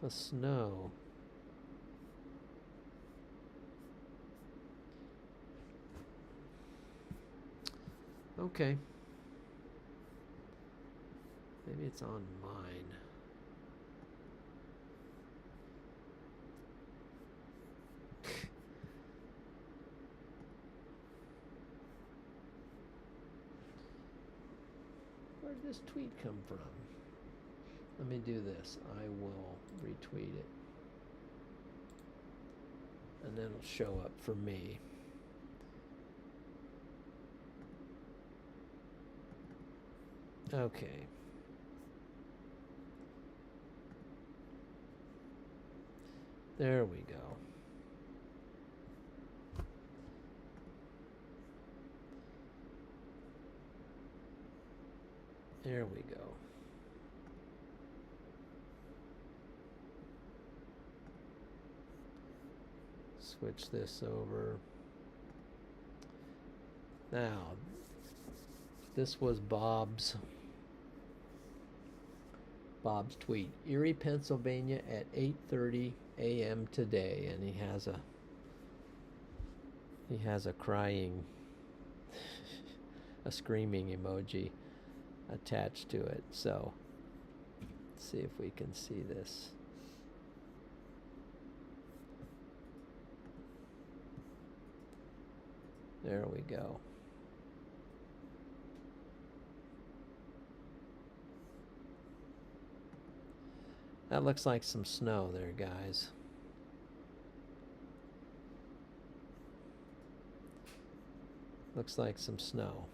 The snow. Okay. Maybe it's on mine. Where did this tweet come from? Let me do this. I will retweet it. And then it'll show up for me. Okay. There we go. There we go. Switch this over. Now, this was Bob's tweet. Erie, Pennsylvania at 8:30 a.m. today, and he has a crying, a screaming emoji attached to it. So, let's see if we can see this. There we go. That looks like some snow there, guys. Looks like some snow.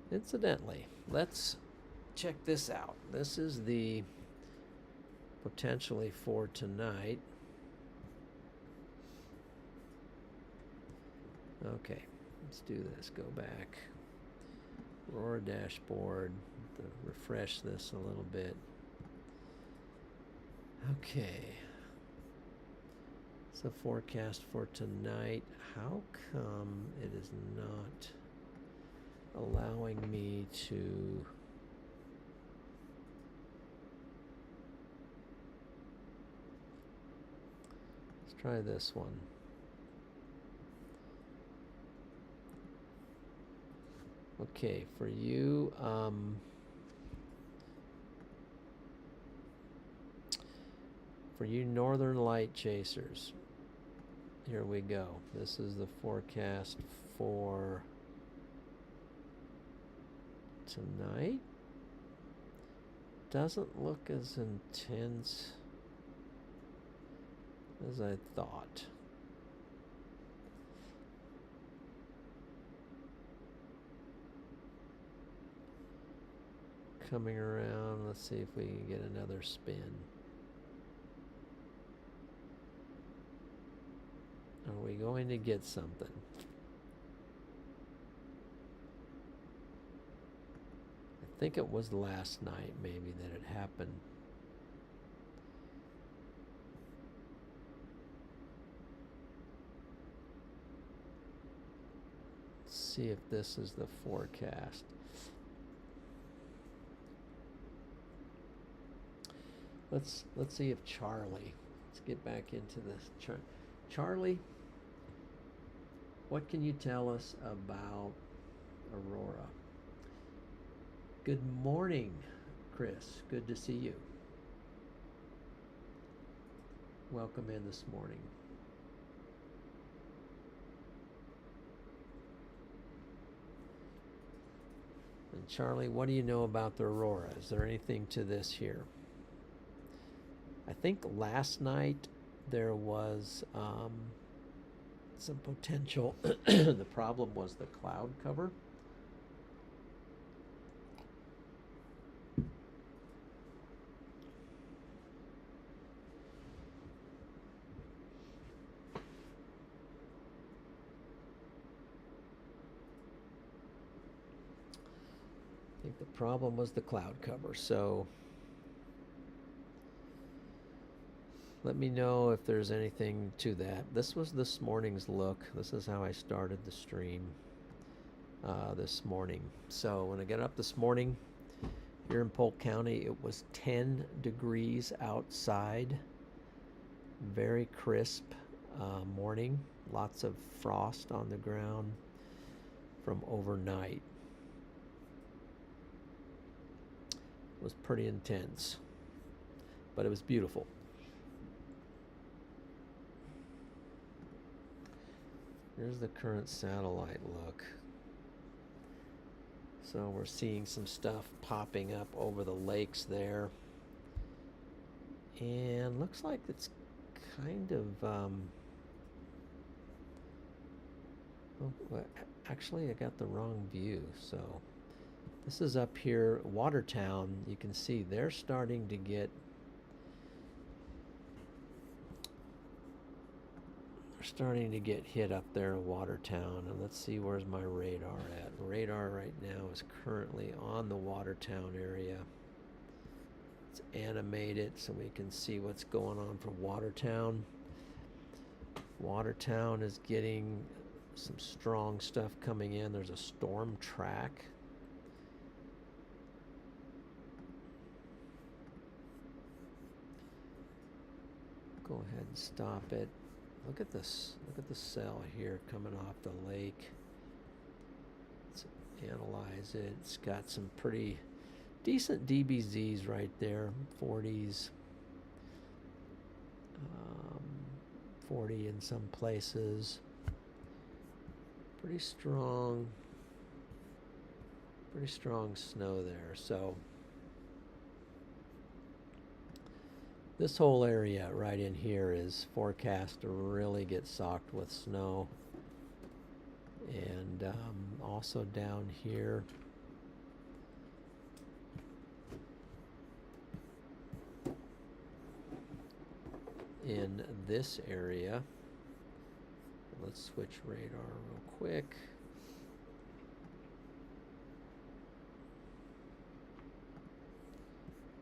Incidentally, let's check this out. This is the potentially for tonight. Okay, let's do this. Go back. Aurora dashboard. Refresh this a little bit. Okay. It's a forecast for tonight. How come it is not allowing me to let's try this one. Okay, for you, Northern Light Chasers, here we go. This is the forecast for tonight. Doesn't look as intense as I thought. Coming around, let's see if we can get another spin. Are we going to get something? I think it was last night maybe that it happened. Let's see if this is the forecast. Let's see if Charlie. Let's get back into this. Charlie, what can you tell us about Aurora? Good morning, Chris. Good to see you. Welcome in this morning. And Charlie, what do you know about the Aurora? Is there anything to this here? I think last night there was some potential. The problem was the cloud cover. I think the problem was the cloud cover. So let me know if there's anything to that. This was this morning's look. This is how I started the stream this morning. So when I got up this morning here in Polk County, it was 10 degrees outside. Very crisp morning. Lots of frost on the ground from overnight. It was pretty intense, but it was beautiful. Here's the current satellite look. So we're seeing some stuff popping up over the lakes there. And looks like it's kind of, well, actually I got the wrong view. So this is up here, Watertown. You can see they're starting to get hit up there in Watertown. And let's see, where's my radar at? Radar right now is currently on the Watertown area. Let's animate it so we can see what's going on for Watertown. Watertown is getting some strong stuff coming in. There's a storm track. Go ahead and stop it. Look at this. Look at the cell here coming off the lake. Let's analyze it. It's got some pretty decent DBZs right there. 40s. 40 in some places. Pretty strong. Pretty strong snow there. So this whole area right in here is forecast to really get socked with snow. And also down here, in this area, let's switch radar real quick.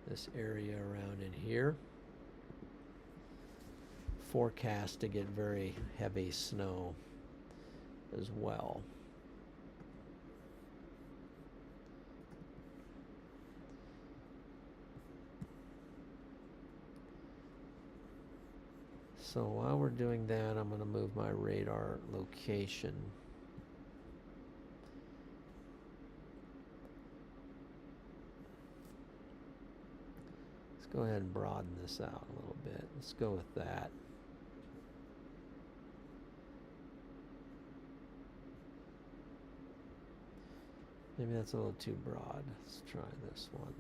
This area around in here, forecast to get very heavy snow as well. So while we're doing that, I'm going to move my radar location. Let's go ahead and broaden this out a little bit. Let's go with that. Maybe that's a little too broad. Let's try this one.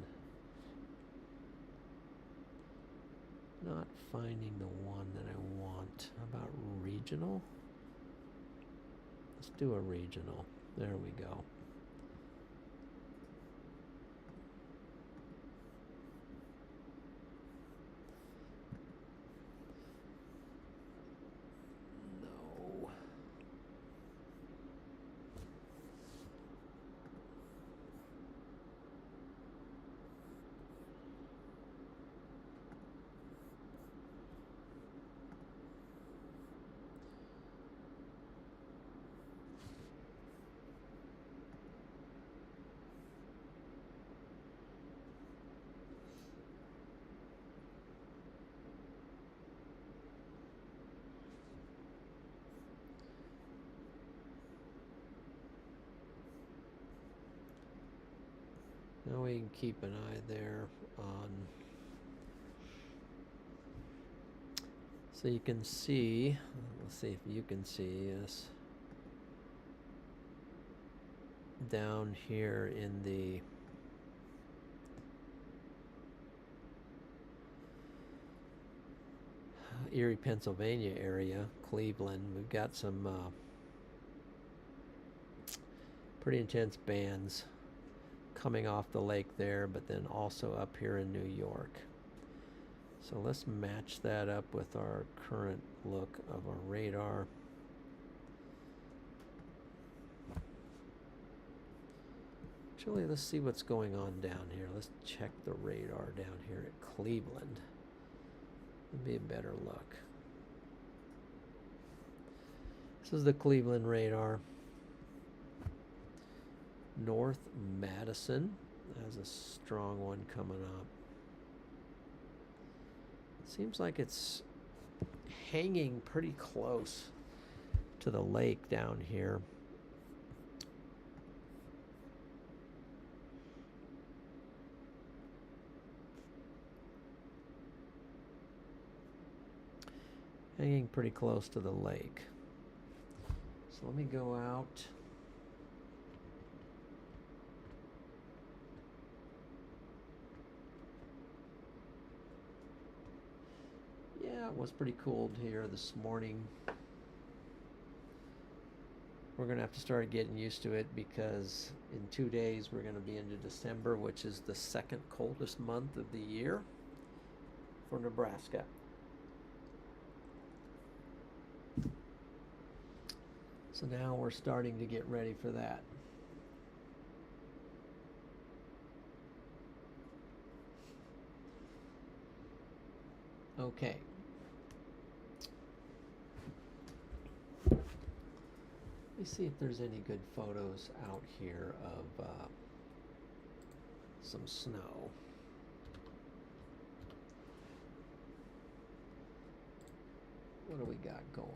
Not finding the one that I want. How about regional? Let's do a regional. There we go. No. Now we can keep an eye there on, so you can see, let's see if you can see this, down here in the Erie, Pennsylvania area, Cleveland, we've got some pretty intense bands coming off the lake there, but then also up here in New York. So let's match that up with our current look of our radar. Actually, let's see what's going on down here. Let's check the radar down here at Cleveland. It'd be a better look. This is the Cleveland radar. North Madison has a strong one coming up. Seems like it's hanging pretty close to the lake down here. Hanging pretty close to the lake. So let me go out. Yeah, it was pretty cold here this morning. We're going to have to start getting used to it because in 2 days we're going to be into December, which is the second coldest month of the year for Nebraska. So now we're starting to get ready for that. Okay. Let me see if there's any good photos out here of some snow. What do we got going?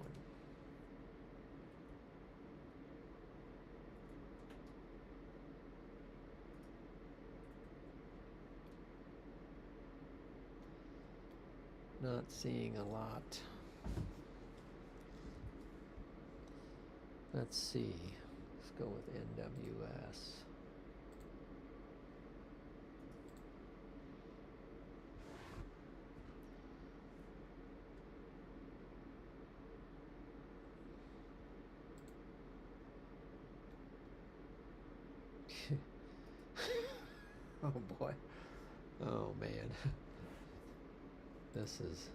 Not seeing a lot. Let's see. Let's go with NWS. Oh boy. Oh man. This is.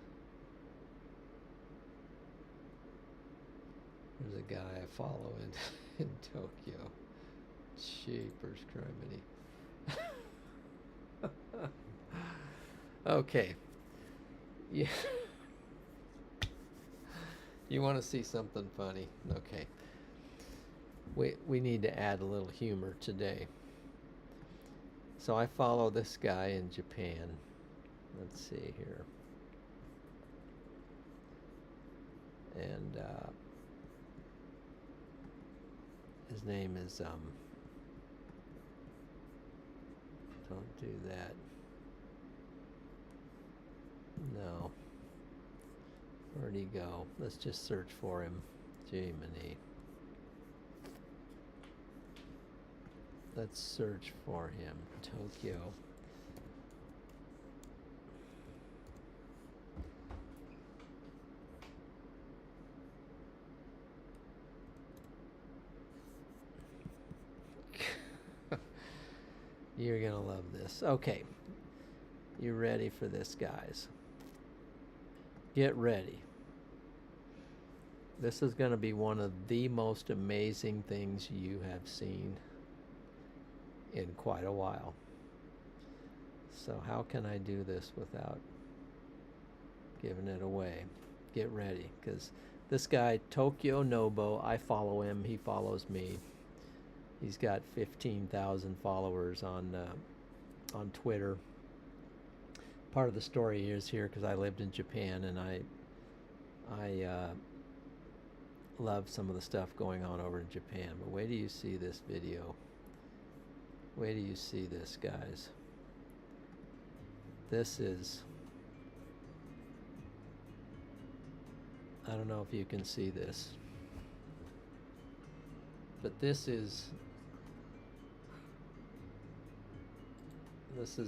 There's a guy I follow in Tokyo. Jeepers criminy. Okay. Yeah. You want to see something funny? Okay. We need to add a little humor today. So I follow this guy in Japan. Let's see here. And his name is don't do that. No. Where'd he go? Let's just search for him. Jiminy. Let's search for him. Tokyo. You're gonna love this. Okay. You ready for this, guys? Get ready. This is going to be one of the most amazing things you have seen in quite a while. So how can I do this without giving it away? Get ready, because this guy, Tokyo Nobo, I follow him, he follows me. He's got 15,000 followers on Twitter. Part of the story is here because I lived in Japan, and I love some of the stuff going on over in Japan. But wait till you see this video. Wait till you see this, guys. This is, I don't know if you can see this, but this is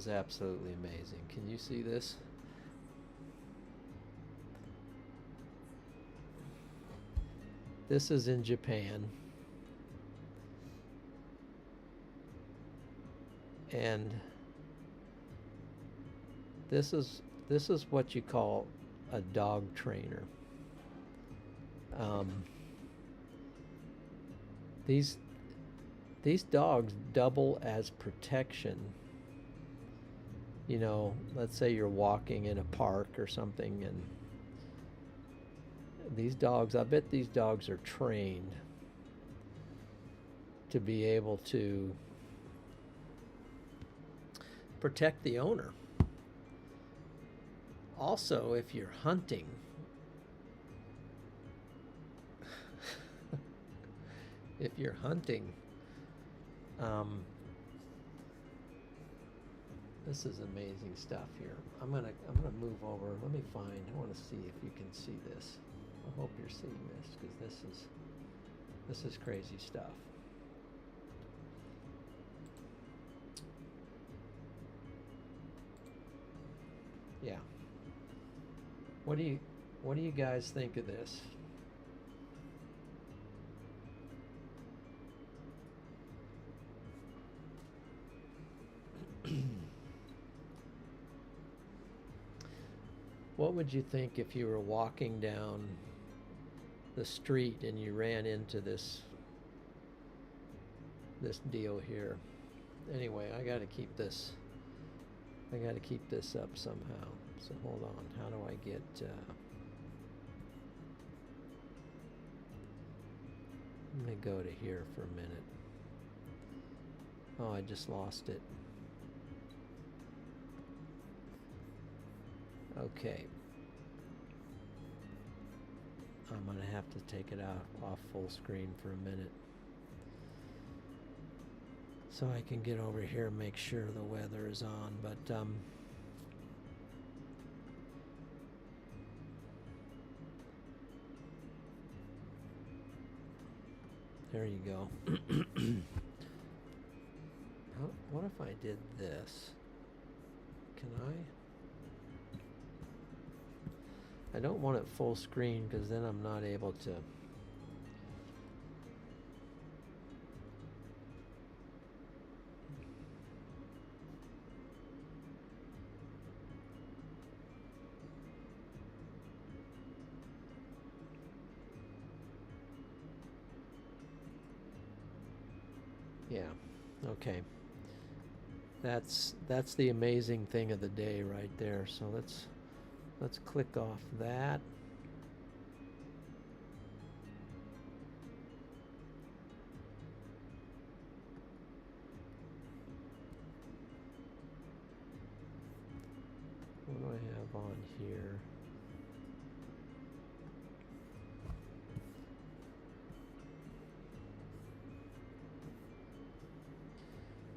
absolutely amazing. Can you see this? This is in Japan. And this is what you call a dog trainer. These dogs double as protection. You know, let's say you're walking in a park or something, and these dogs, I bet these dogs are trained to be able to protect the owner. Also, if you're hunting, this is amazing stuff here. I'm gonna move over. Let me find. I want to see if you can see this. I hope you're seeing this, because this is crazy stuff. Yeah. What do you guys think of this? What would you think if you were walking down the street and you ran into this deal here? Anyway, I got to keep this up somehow. So hold on. How do I get let me go to here for a minute. Oh, I just lost it. Okay. I'm going to have to take it off full screen for a minute, so I can get over here and make sure the weather is on. But there you go. What if I did this? Can I don't want it full screen, because then I'm not able to. Yeah. Okay. That's the amazing thing of the day right there. So let's click off that. What do I have on here?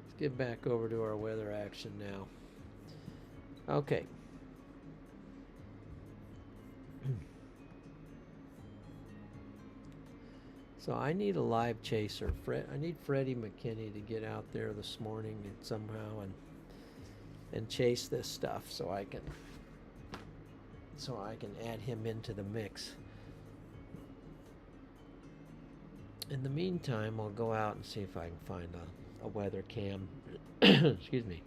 Let's get back over to our weather action now. Okay. So I need a live chaser. I need Freddie McKinney to get out there this morning and somehow and chase this stuff so I can add him into the mix. In the meantime, I'll go out and see if I can find a weather cam. Excuse me.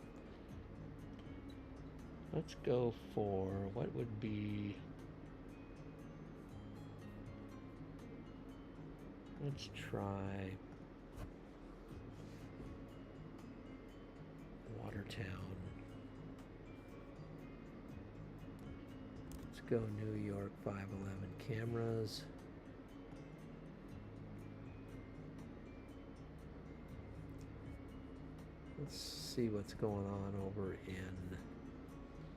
Let's go for what would be. Let's try Watertown. Let's go New York 511 cameras. Let's see what's going on over in.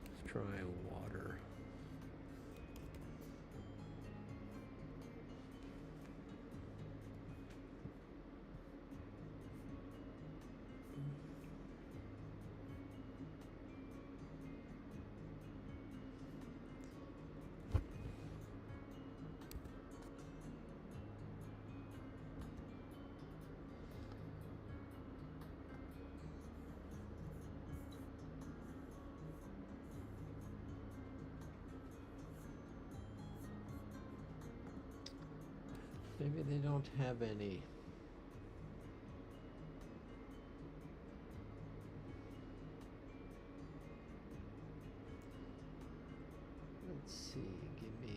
Let's try water. Maybe they don't have any. Let's see, give me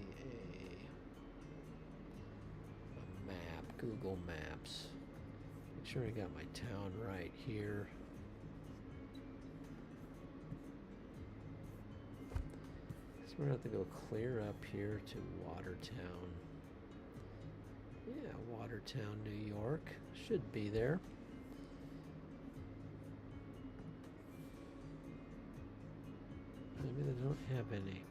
a map, Google Maps. Make sure I got my town right here. So we're gonna have to go clear up here to Watertown. Yeah, Watertown, New York. Should be there. Maybe they don't have any.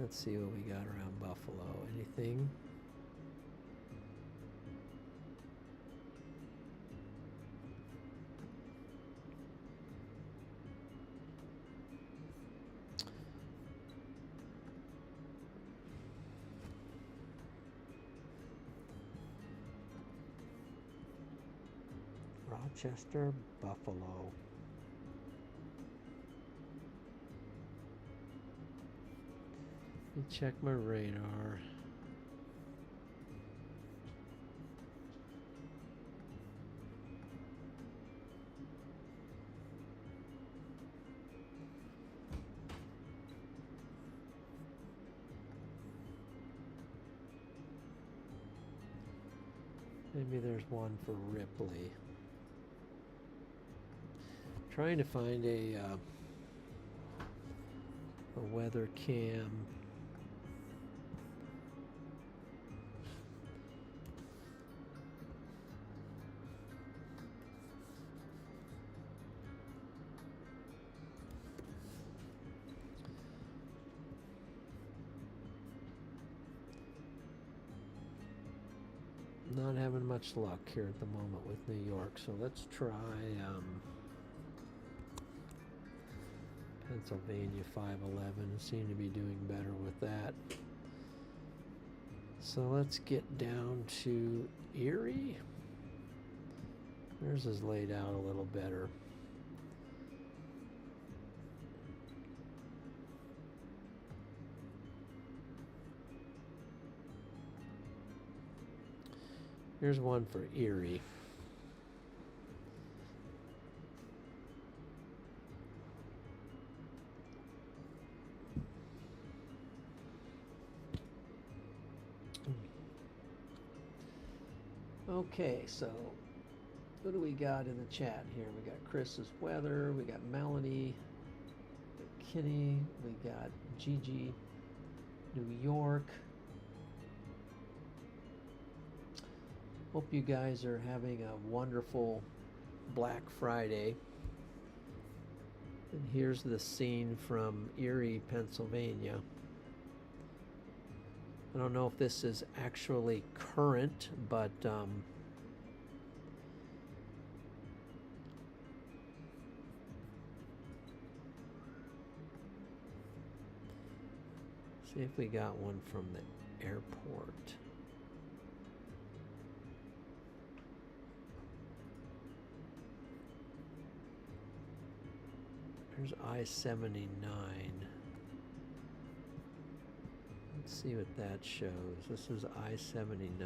Let's see what we got around Buffalo. Anything? Rochester, Buffalo. Let me check my radar. Maybe there's one for Ripley. Trying to find a weather cam. Not having much luck here at the moment with New York, so let's try Pennsylvania 511. Seem to be doing better with that. So let's get down to Erie. Theirs is laid out a little better. Here's one for Erie. Okay, so what do we got in the chat here? We got Chris's weather, we got Melanie, Kitty, we got Gigi, New York. Hope you guys are having a wonderful Black Friday. And here's the scene from Erie, Pennsylvania. I don't know if this is actually current, but see if we got one from the airport. Here's I-79. Let's see what that shows. This is I-79.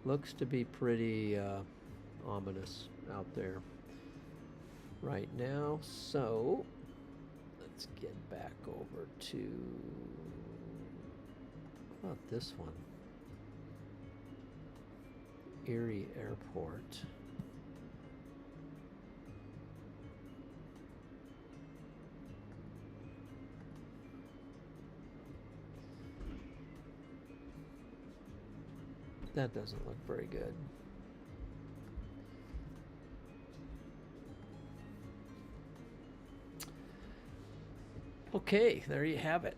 Looks to be pretty ominous out there right now. So let's get back over to, how about this one? Erie Airport. That doesn't look very good. Okay, there you have it.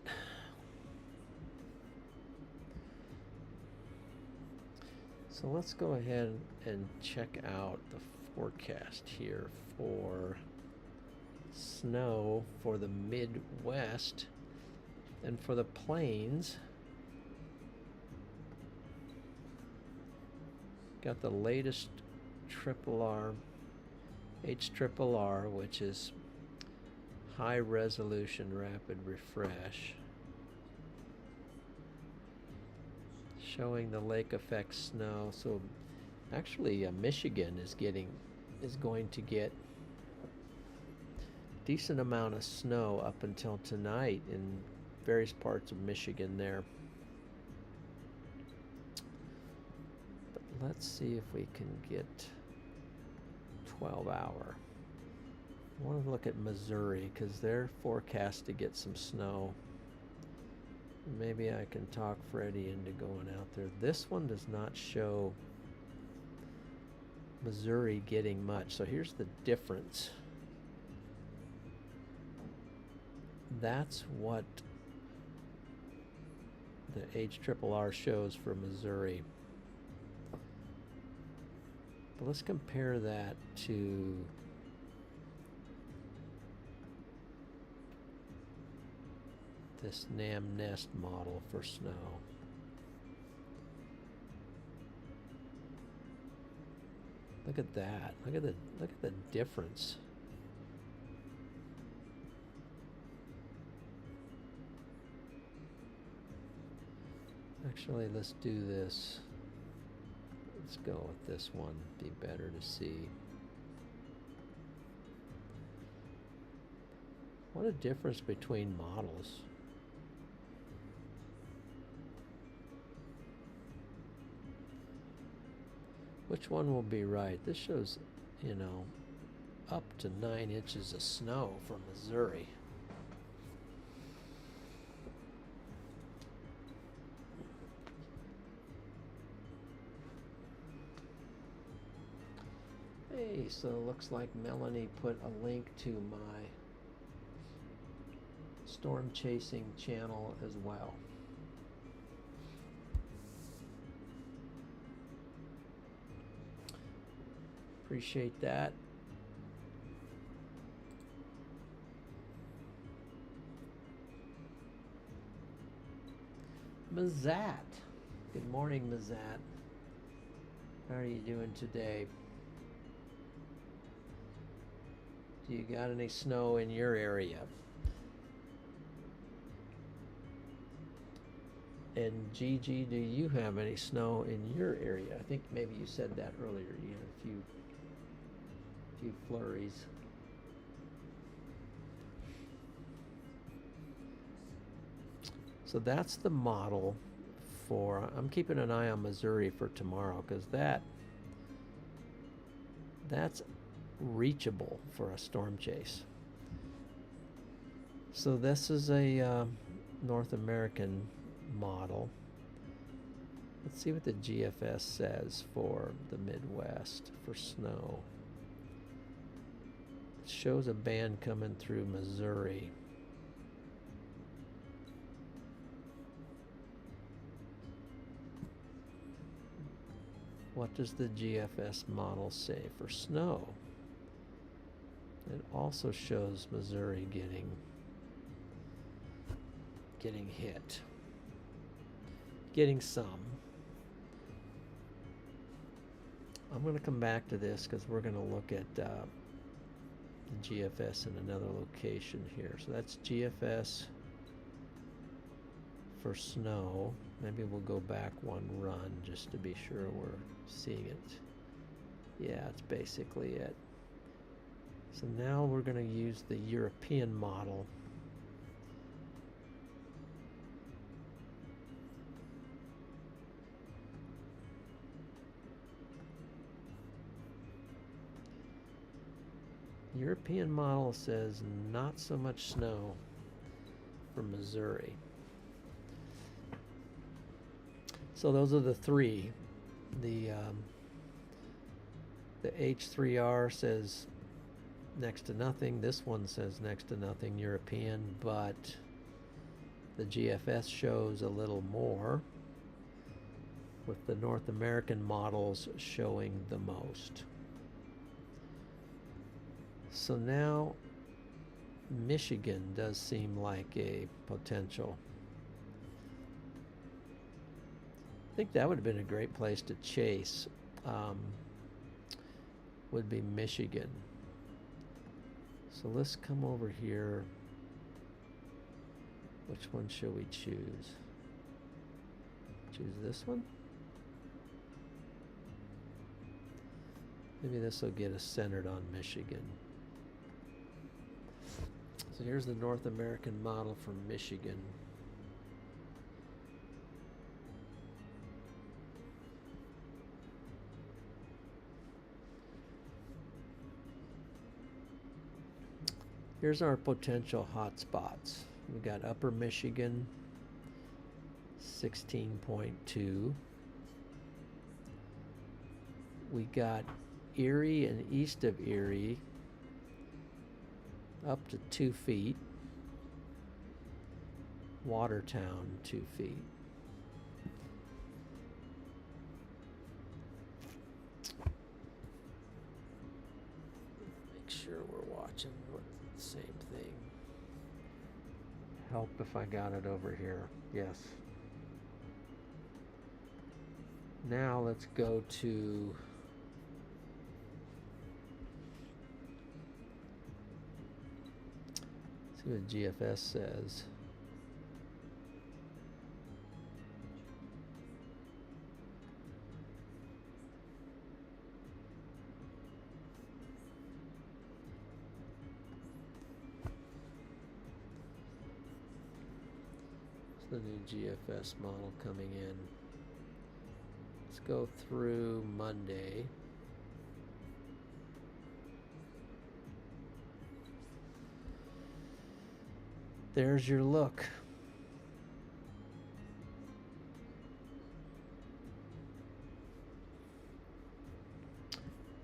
So let's go ahead and check out the forecast here for snow for the Midwest and for the plains. Got the latest HRRR, which is high resolution rapid refresh, showing the lake effect snow. So actually Michigan is going to get decent amount of snow up until tonight in various parts of Michigan there. But let's see if we can get 12-hour. I want to look at Missouri because they're forecast to get some snow. Maybe I can talk Freddie into going out there. This one does not show Missouri getting much. So here's the difference. That's what the HRRR shows for Missouri. But let's compare that to this NamNest model for snow. Look at that. Look at the difference. Actually, let's do this. Let's go with this one. Be better to see. What a difference between models. Which one will be right? This shows, up to 9 inches of snow for Missouri. Hey, so it looks like Melanie put a link to my storm chasing channel as well. Appreciate that. Mazat. Good morning, Mazat. How are you doing today? Do you got any snow in your area? And Gigi, do you have any snow in your area? I think maybe you said that earlier. You had a few flurries. So that's the model for. I'm keeping an eye on Missouri for tomorrow because that's reachable for a storm chase. So this is a North American model. Let's see what the GFS says for the Midwest for snow. It shows a band coming through Missouri. What does the GFS model say for snow? It also shows Missouri getting hit. Getting some. I'm going to come back to this because we're going to look at the GFS in another location here. So that's GFS for snow. Maybe we'll go back one run just to be sure we're seeing it. Yeah, it's basically it. So now we're going to use the European model. European model says not so much snow for Missouri. So those are the three. The H3R says next to nothing. This one says next to nothing European, but the GFS shows a little more, with the North American models showing the most. So now Michigan does seem like a potential. I think that would have been a great place to chase, would be Michigan. So let's come over here. Which one shall we choose? Choose this one? Maybe this will get us centered on Michigan. So here's the North American model from Michigan. Here's our potential hotspots. We got Upper Michigan, 16.2. We got Erie and east of Erie, up to 2 feet. Watertown, 2 feet. Make sure we're watching what the same thing. Help if I got it over here. Yes. Now let's go to see what GFS says. It's the new GFS model coming in. Let's go through Monday. There's your look.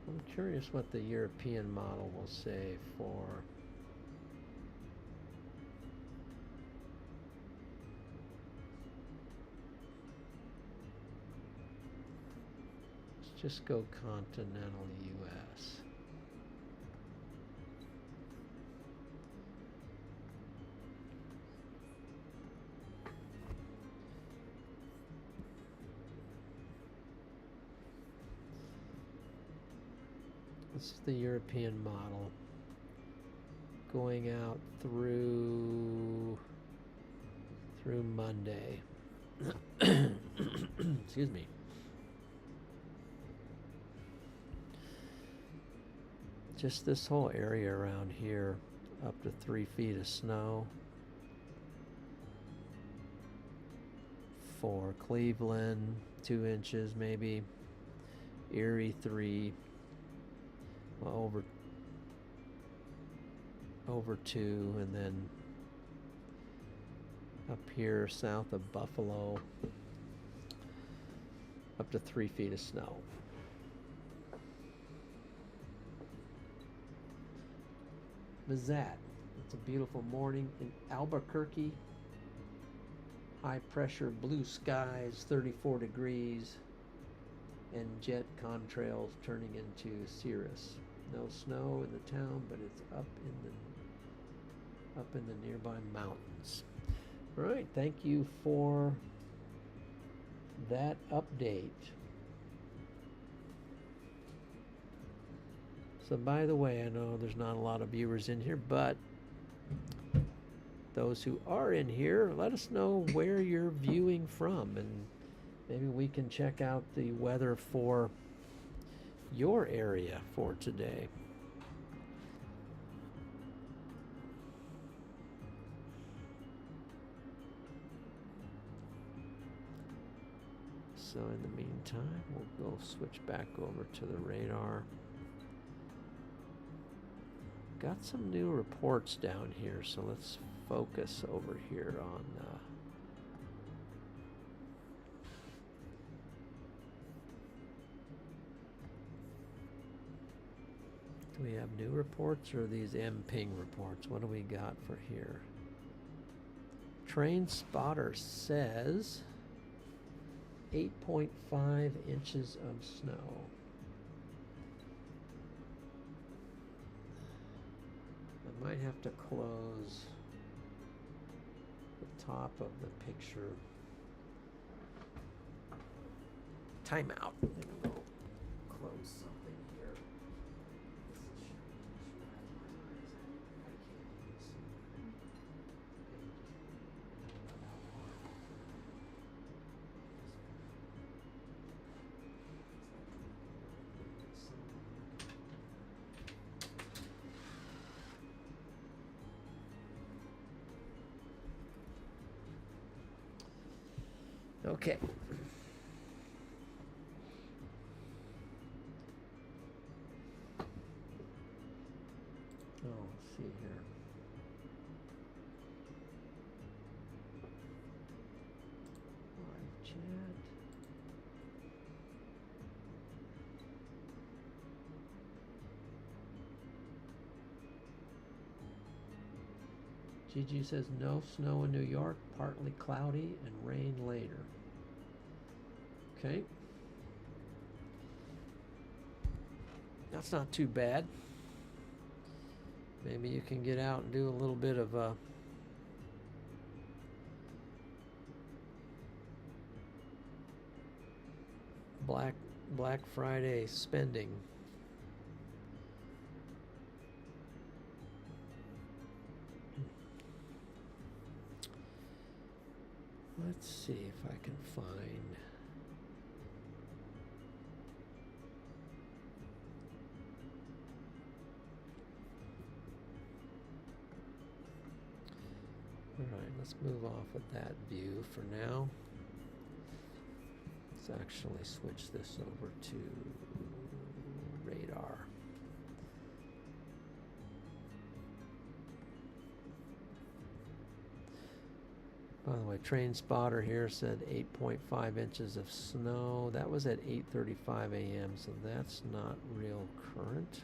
I'm curious what the European model will say for let's just go continental US. This is the European model going out through Monday. Excuse me. Just this whole area around here, up to 3 feet of snow. For Cleveland, 2 inches maybe. Erie, 3. Well, over 2, and then up here south of Buffalo, up to 3 feet of snow. Mazat. It's a beautiful morning in Albuquerque. High pressure, blue skies, 34 degrees, and jet contrails turning into cirrus. No snow in the town, but it's up in the nearby mountains. All right, thank you for that update. So by the way, I know there's not a lot of viewers in here, but those who are in here, let us know where you're viewing from, and maybe we can check out the weather for your area for today. So in the meantime, we'll go switch back over to the radar. Got some new reports down here, so let's focus over here on do we have new reports or these M-Ping reports? What do we got for here? Train spotter says 8.5 inches of snow. I might have to close the top of the picture. Timeout. Let me go close something here. Okay. Oh, let's see here. Live chat. Gigi says no snow in New York, partly cloudy and rain later. Okay. That's not too bad. Maybe you can get out and do a little bit of Black Friday spending. Let's see if I can find. Alright, let's move off of that view for now. Let's actually switch this over to radar. By the way, train spotter here said 8.5 inches of snow. That was at 8:35 a.m., so that's not real current.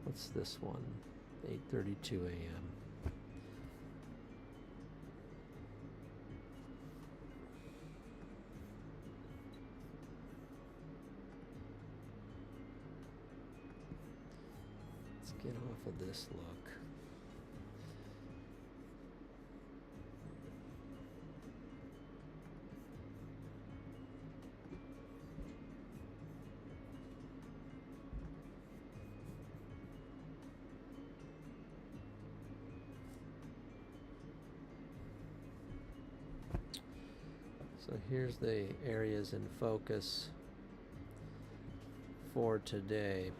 What's this one? 8:32 a.m. Let's get off of this look. So here's the areas in focus for today.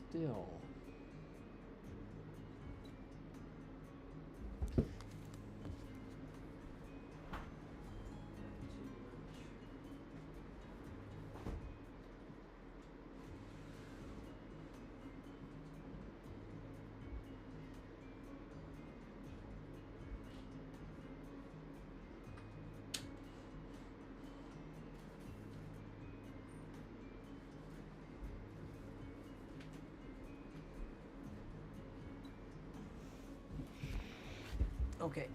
Still. Okay.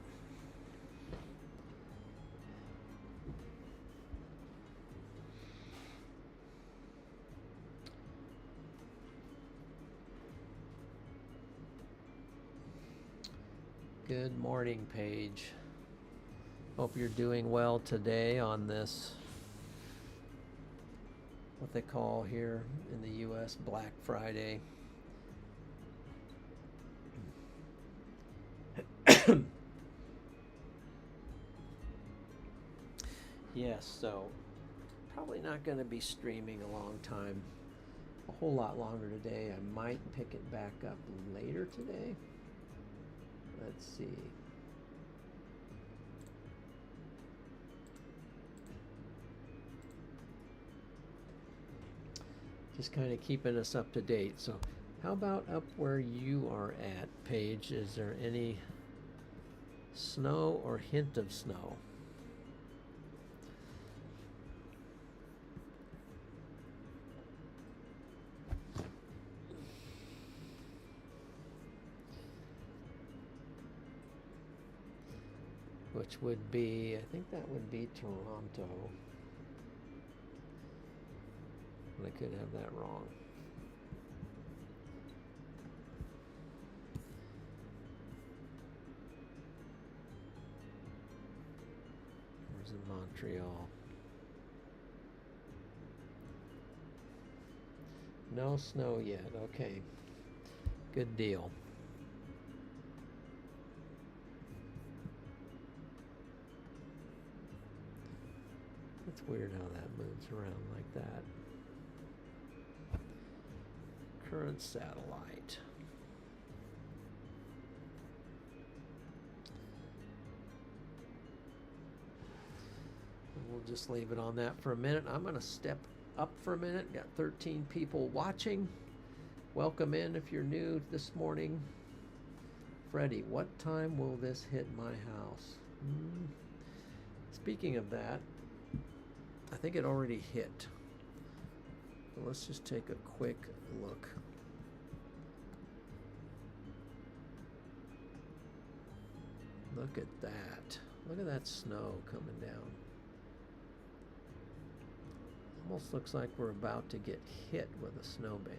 Good morning, Paige. Hope you're doing well today on this, what they call here in the U.S. Black Friday. Yes, so probably not going to be streaming a long time, a whole lot longer today. I might pick it back up later today. Let's see. Just kind of keeping us up to date. So how about up where you are at, Paige? Is there any snow or hint of snow? Which would be, I think that would be Toronto. But I could have that wrong. Where's in Montreal? No snow yet. Okay. Good deal. It's weird how that moves around like that. Current satellite. And we'll just leave it on that for a minute. I'm going to step up for a minute. Got 13 people watching. Welcome in if you're new this morning. Freddie, what time will this hit my house? Speaking of that, I think it already hit. So let's just take a quick look. Look at that. Look at that snow coming down. Almost looks like we're about to get hit with a snow band.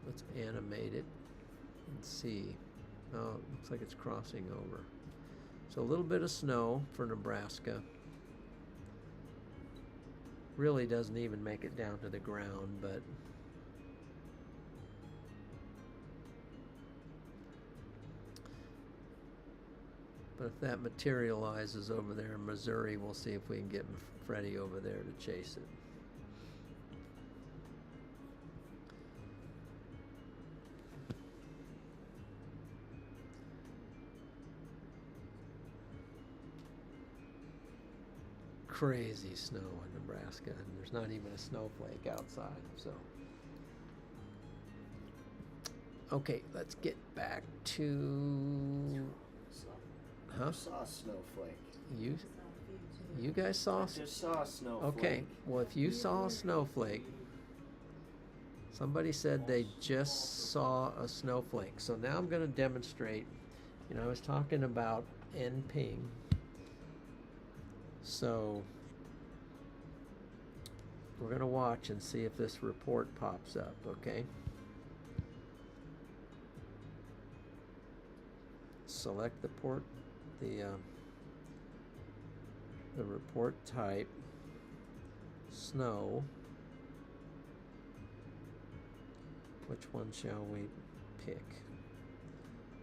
Let's animate it and see. Oh, it looks like it's crossing over. So a little bit of snow for Nebraska. Really doesn't even make it down to the ground, but if that materializes over there in Missouri, we'll see if we can get Freddie over there to chase it. Crazy snow in Nebraska, and there's not even a snowflake outside. So, okay, let's get back to. Huh? I saw a snowflake. You guys saw? I just saw a snowflake. Okay, well, if you saw a snowflake, somebody said they just saw a snowflake. So now I'm going to demonstrate. You know, I was talking about NPing. So we're going to watch and see if this report pops up, okay? Select the report type, snow. Which one shall we pick?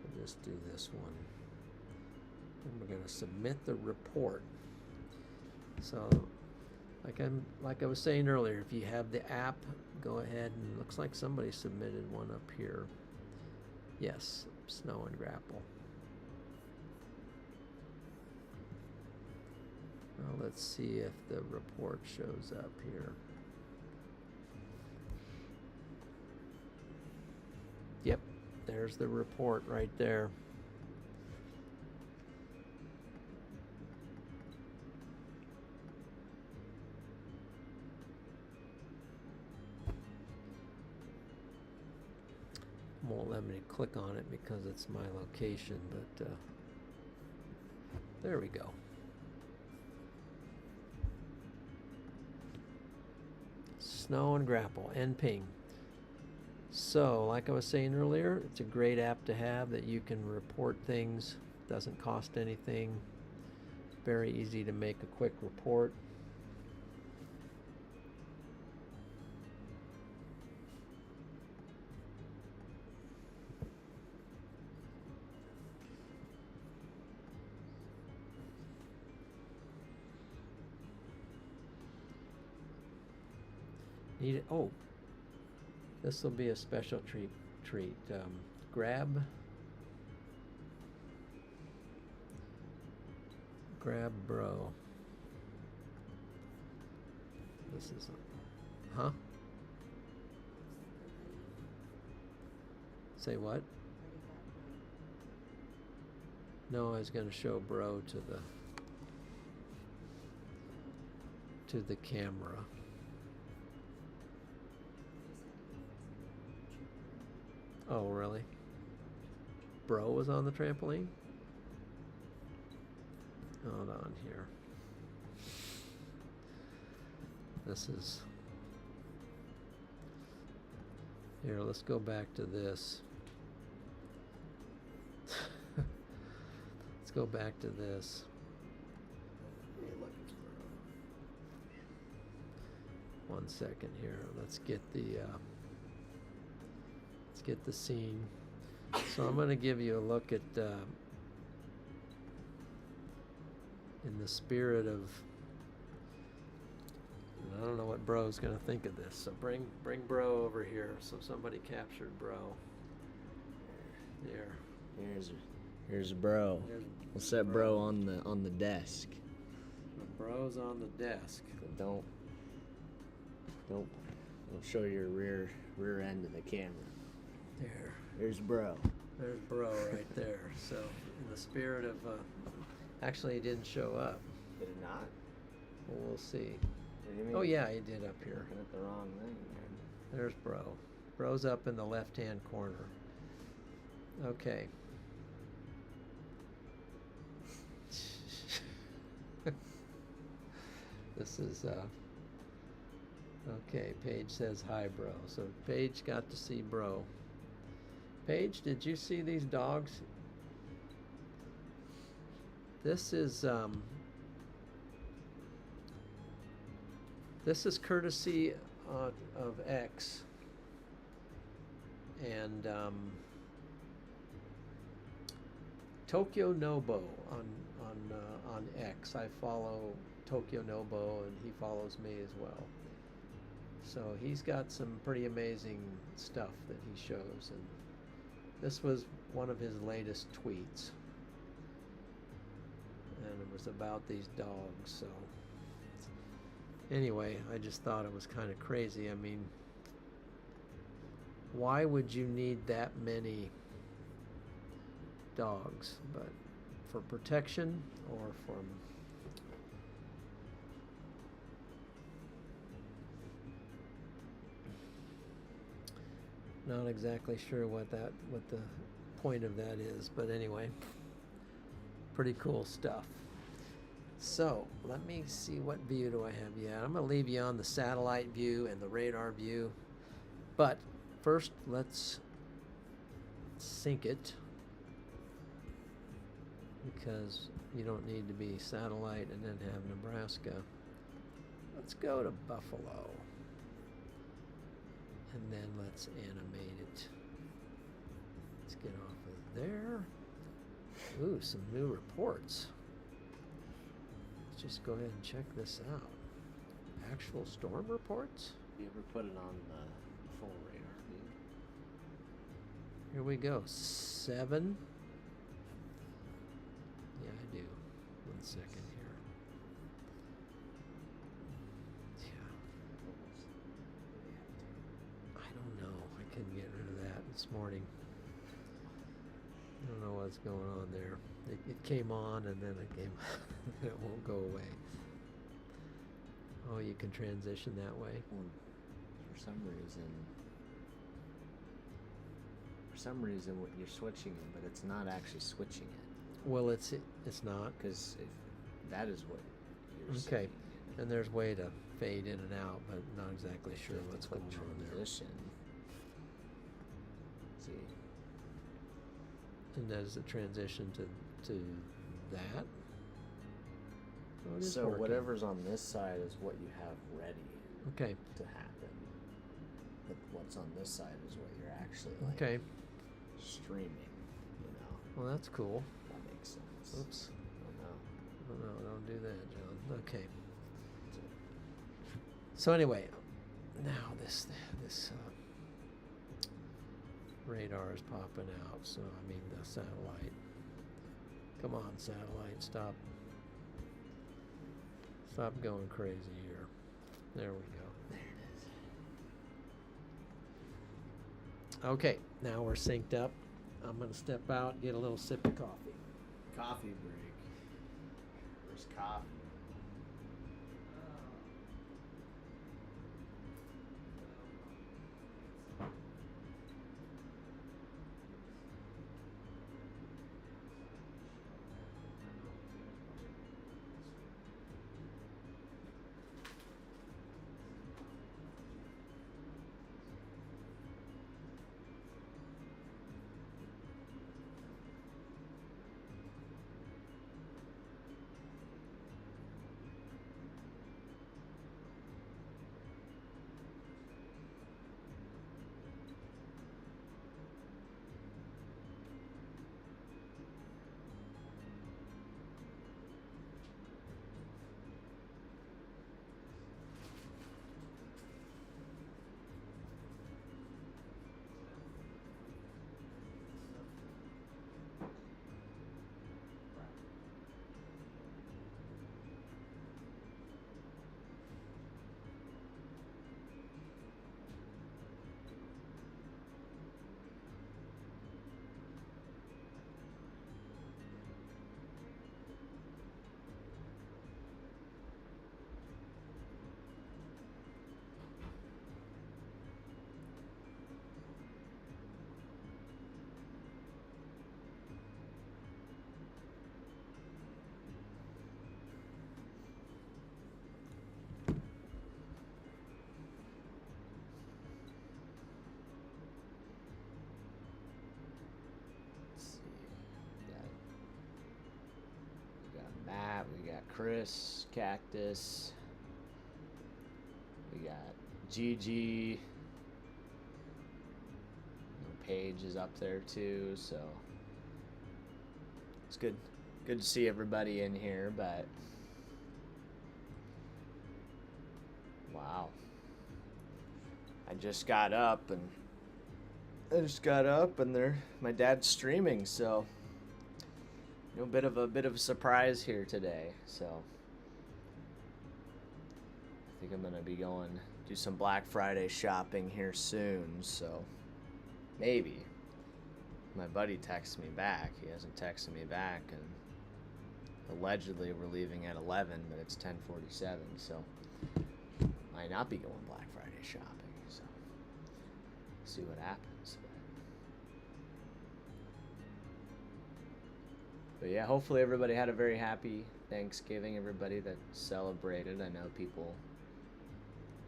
We'll just do this one. And we're going to submit the report. So, like I was saying earlier, if you have the app, go ahead, and it looks like somebody submitted one up here. Yes, snow and grapple. Well, let's see if the report shows up here. Yep, there's the report right there. Won't let me click on it because it's my location, but there we go. Snow and grapple and ping. So, like I was saying earlier, it's a great app to have that you can report things. Doesn't cost anything. Very easy to make a quick report. Need it. Oh, this will be a special treat. Grab bro. This is huh? Say what? No, I was going to show bro to the camera. Oh, really? Bro was on the trampoline? Hold on here. This is... Here, let's go back to this. Let's go back to this. Hey, look, it's Bro. 1 second here. Let's get the scene. So I'm going to give you a look at, in the spirit of, I don't know what Bro's going to think of this. So bring Bro over here. So somebody captured Bro. There. Here's Bro. We'll set Bro on the desk. Bro's on the desk. But don't show your rear end of the camera. There. There's Bro. There's Bro right there. So in the spirit of, actually he didn't show up. Did it not? Well, we'll see. What do you Oh mean? yeah, he did up here. Looking at the wrong thing, man. There's Bro. Bro's up in the left-hand corner. Okay. This is, okay, Paige says hi, Bro. So Paige got to see Bro. Paige, did you see these dogs? This is courtesy of X. And Tokyo Nobo on X. I follow Tokyo Nobo, and he follows me as well. So he's got some pretty amazing stuff that he shows, and this was one of his latest tweets, and it was about these dogs. So anyway, I just thought it was kind of crazy. I mean, why would you need that many dogs? But for protection or from... Not exactly sure what the point of that is, but anyway, pretty cool stuff. So let me see, what view do I have yet? I'm going to leave you on the satellite view and the radar view. But first, let's sync it, because you don't need to be satellite and then have Nebraska. Let's go to Buffalo. And then let's animate it. Let's get off of there. Ooh, some new reports. Let's just go ahead and check this out. Actual storm reports? You ever put it on the full radar view? Here we go. 7. Yeah, I do. 1 second here. Yeah. I don't know. I couldn't get rid of that this morning. I don't know what's going on there. It came on and then it came. It won't go away. Oh, you can transition that way. Well, for some reason, what you're switching it, but it's not actually switching it. Well, it's not. Because if that is what you're Okay. saying, And there's way to fade in and out, but not exactly sure you have to what's click going on there. transition. See, And does it transition to that? Oh, it is so working. whatever's on this side is what you have ready Okay. to happen. But what's on this side is what you're actually like Okay. streaming. You know, Well, that's cool. that makes sense. Oops. Oh no. Oh, no, don't do that, John. Okay. So anyway, now this radar is popping out. So I mean the satellite. Come on, satellite, stop going crazy here. There we go. There it is. Okay, now we're synced up. I'm gonna step out and get a little sip of coffee. Coffee break. Where's coffee? Matt, we got Chris, Cactus, we got Gigi, Paige is up there too, so it's good to see everybody in here. But wow, I just got up and my dad's streaming, so a bit of a surprise here today. So I think I'm gonna be going do some Black Friday shopping here soon. So maybe. My buddy texted me back. He hasn't texted me back, and allegedly we're leaving at 11, but it's 10:47. So might not be going Black Friday shopping. So see what happens. But yeah, hopefully everybody had a very happy Thanksgiving. Everybody that celebrated. I know people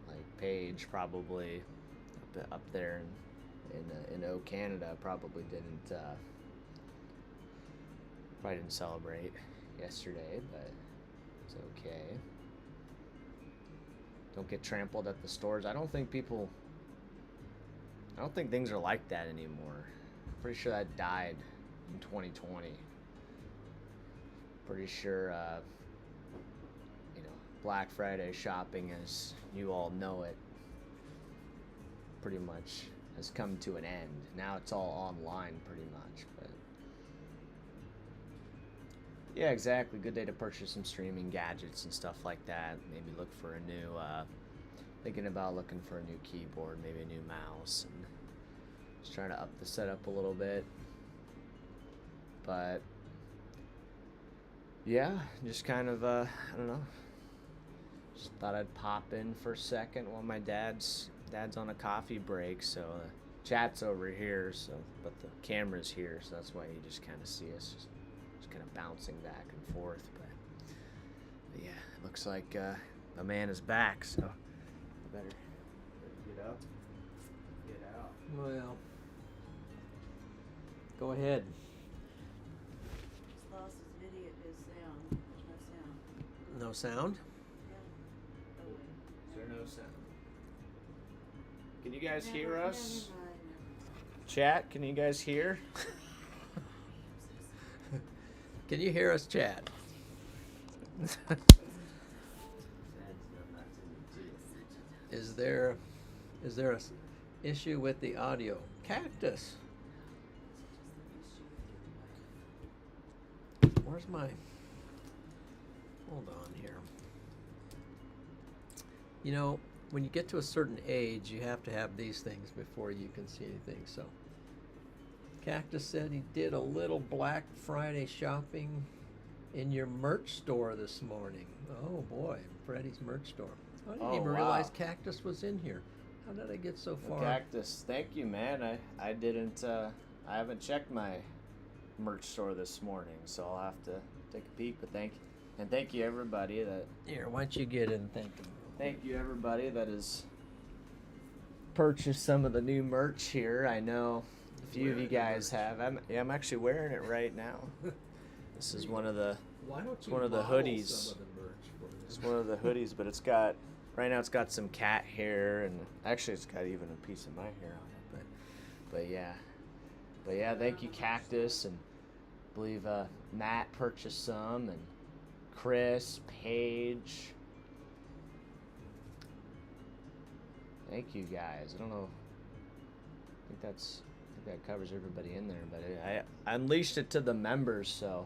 like Paige probably up there in O Canada probably didn't celebrate yesterday, but it's okay. Don't get trampled at the stores. I don't think things are like that anymore. Pretty sure that died in 2020. Pretty sure, Black Friday shopping, as you all know it, pretty much has come to an end. Now it's all online, pretty much. But yeah, exactly. Good day to purchase some streaming gadgets and stuff like that. Maybe look for a new, thinking about looking for a new keyboard, maybe a new mouse, and just trying to up the setup a little bit. But yeah, just kind of, I don't know. Just thought I'd pop in for a second while my dad's on a coffee break. So chat's over here, but the camera's here, so that's why you just kind of see us just kind of bouncing back and forth. But yeah, it looks like the man is back. So I better get up, get out. Well, go ahead. Just lost his video, his sound. There's no sound. No sound? Yeah. Oh, wait. Is there no sound? Can you guys hear us? Never mind. Chat, can you guys hear? Can you hear us, Chad? Is there a issue with the audio? Cactus. Where's my? Hold on here. You know, when you get to a certain age, you have to have these things before you can see anything. So, Cactus said he did a little Black Friday shopping in your merch store this morning. Oh boy, Freddie's merch store. I didn't even realize Cactus was in here. How did I get so far? Well, Cactus, thank you, man. I didn't. I haven't checked my merch store this morning, so I'll have to take a peek. But thank you everybody that. Here, why don't you get in? Thank you. Thank you everybody that has purchased some of the new merch here. I know a few of you guys have. I'm actually wearing it right now. This is one of the hoodies. Some of the merch for this? It's one of the hoodies, but it's got some cat hair, and actually it's got even a piece of my hair on it. But yeah, thank you, Cactus, and I believe Matt purchased some, and Chris, Paige. Thank you guys. I don't know. I think that covers everybody in there, but I unleashed it to the members, so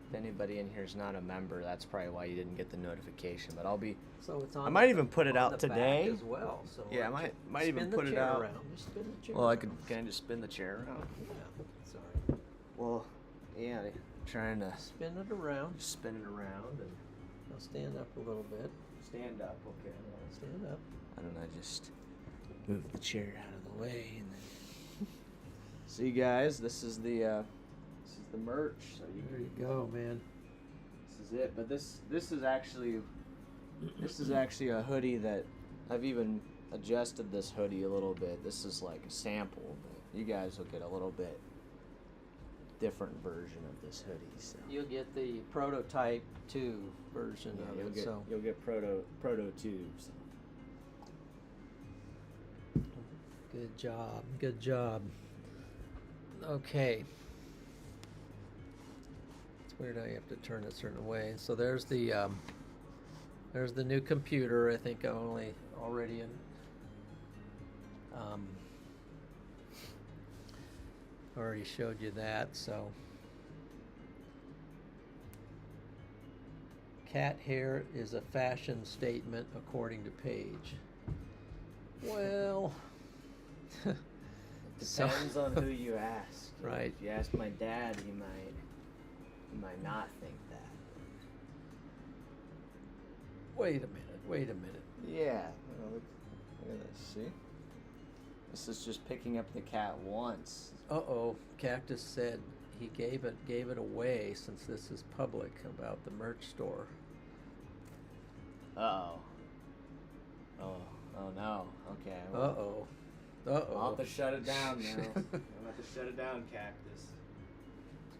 if anybody in here is not a member, that's probably why you didn't get the notification. But I'll be. So it's on. I might even put it out the back today as well. So yeah, I might even put it out. Around. Just spin the chair Well, around. can I just spin the chair around? Yeah. Sorry. Well, yeah, trying to Spin it around. just spin it around and I'll stand up a little bit. stand up. Okay. Stand up. I don't know. Just move the chair out of the way and then. See, guys, this is the merch. So There you go, man. This is it. But this is actually a hoodie that I've even adjusted this hoodie a little bit. This is like a sample, but you guys will get a little bit different version of this hoodie. So You'll get the prototype 2 version of it. you'll get proto 2. So. Good job. Good job. Okay. It's weird how you have to turn it a certain way. So there's the new computer. I think I already already showed you that. So cat hair is a fashion statement according to Paige. Well. Depends on who you ask. Right. If you ask my dad, he might not think that. Wait a minute. Yeah. Look at this. See? This is just picking up the cat once. Uh-oh. Cactus said he gave it away since this is public about the merch store. Uh-oh. Oh no. Okay. Well, Uh-oh. Uh-oh. I'll have to shut it down now. I'll have to shut it down, Cactus.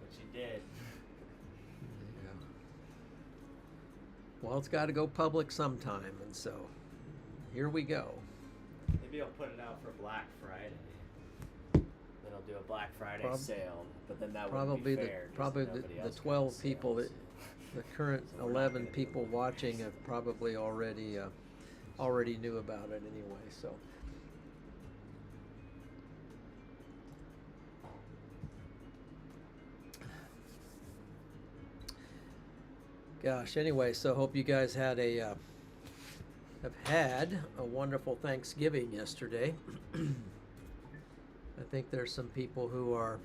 That's what you did. Yeah. Well, it's got to go public sometime, and so here we go. Maybe I'll put it out for Black Friday. Then I'll do a Black Friday sale, but then that wouldn't be fair. Probably the 12 people that the current So we're not 11 gonna do people it. watching have probably already knew about it anyway. So. Gosh. Anyway, so hope you guys had have had a wonderful Thanksgiving yesterday. I think there's some people who are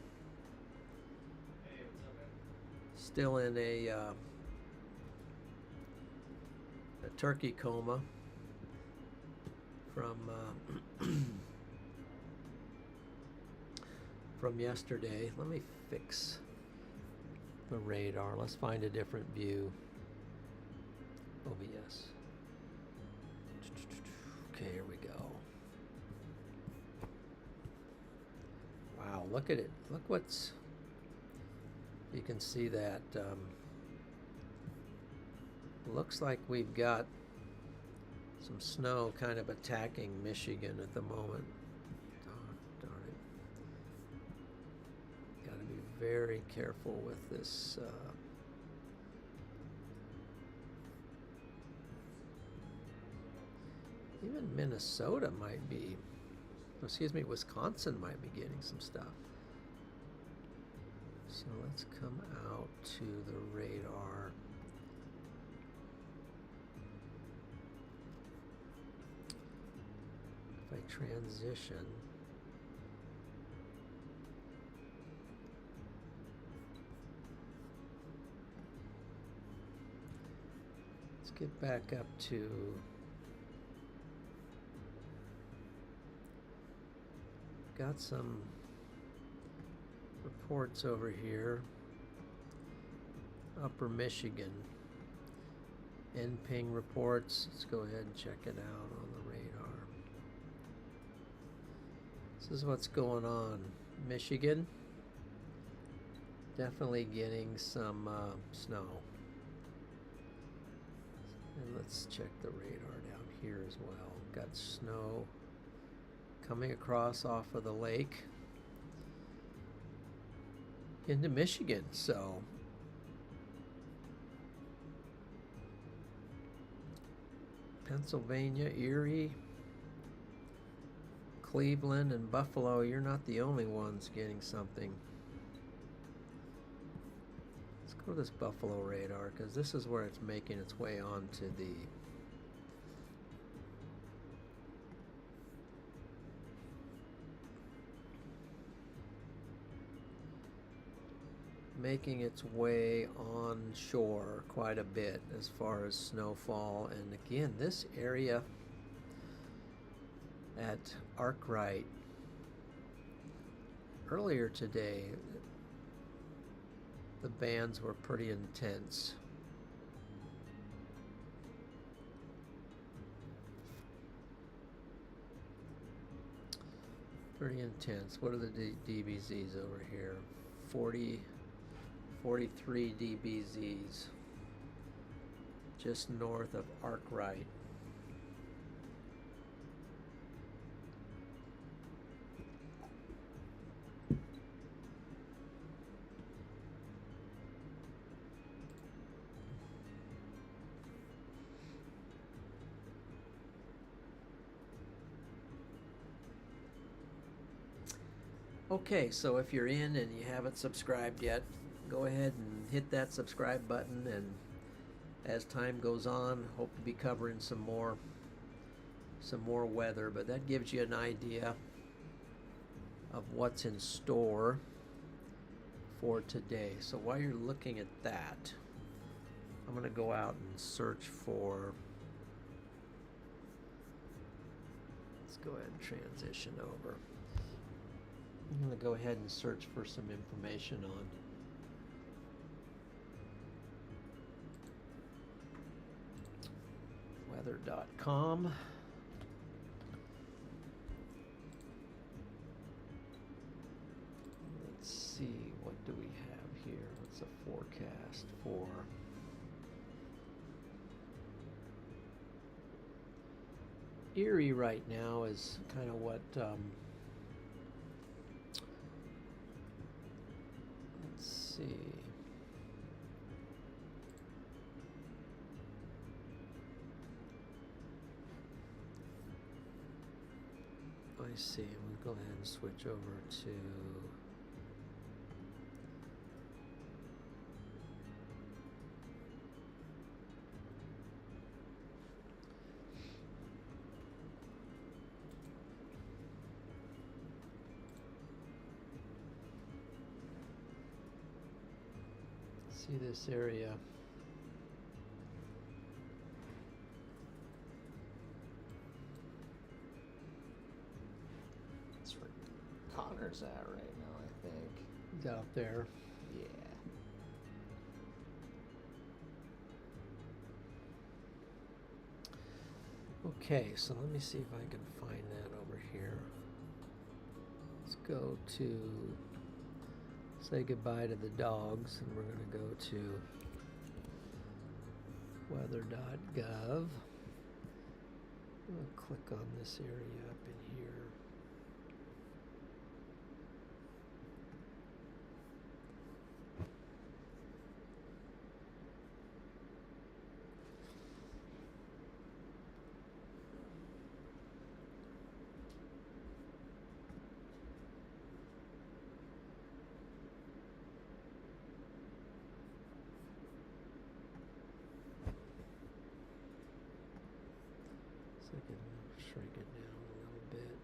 still in a turkey coma from from yesterday. Let me fix the radar. Let's find a different view. OBS. Okay, here we go. Wow, look at it. Look what's... You can see that. Looks like we've got some snow kind of attacking Michigan at the moment. Darn it. Got to be very careful with this. Even Minnesota might be, excuse me, Wisconsin might be getting some stuff. So let's come out to the radar. If I transition, let's get back up to got some reports over here. Upper Michigan. NPing reports. Let's go ahead and check it out on the radar. This is what's going on. Michigan. Definitely getting some snow. And let's check the radar down here as well. Got snow coming across off of the lake into Michigan. So Pennsylvania, Erie, Cleveland, and Buffalo, you're not the only ones getting something. Let's go to this Buffalo radar because this is where it's making its way onto the making its way onshore quite a bit as far as snowfall. And again, this area at Arkwright earlier today, the bands were pretty intense. Pretty intense. What are the DBZs over here? 43 DBZs just north of Arkwright. Okay, so if you're in and you haven't subscribed yet, go ahead and hit that subscribe button, and as time goes on, hope to be covering some more weather, but that gives you an idea of what's in store for today. So while you're looking at that, I'm going to go out and search for, let's go ahead and transition over. I'm going to go ahead and search for some information on weather.com. Let's see, what do we have here? What's a forecast for Erie right now is kind of what, let's see. I see. We'll go ahead and switch over to see this area. That's where Connor's at right now, I think. He's out there. Yeah. Okay, so let me see if I can find that over here. Let's go to say goodbye to the dogs, and we're going to go to weather.gov. We'll click on this area up in here. So I can shrink it down a little bit.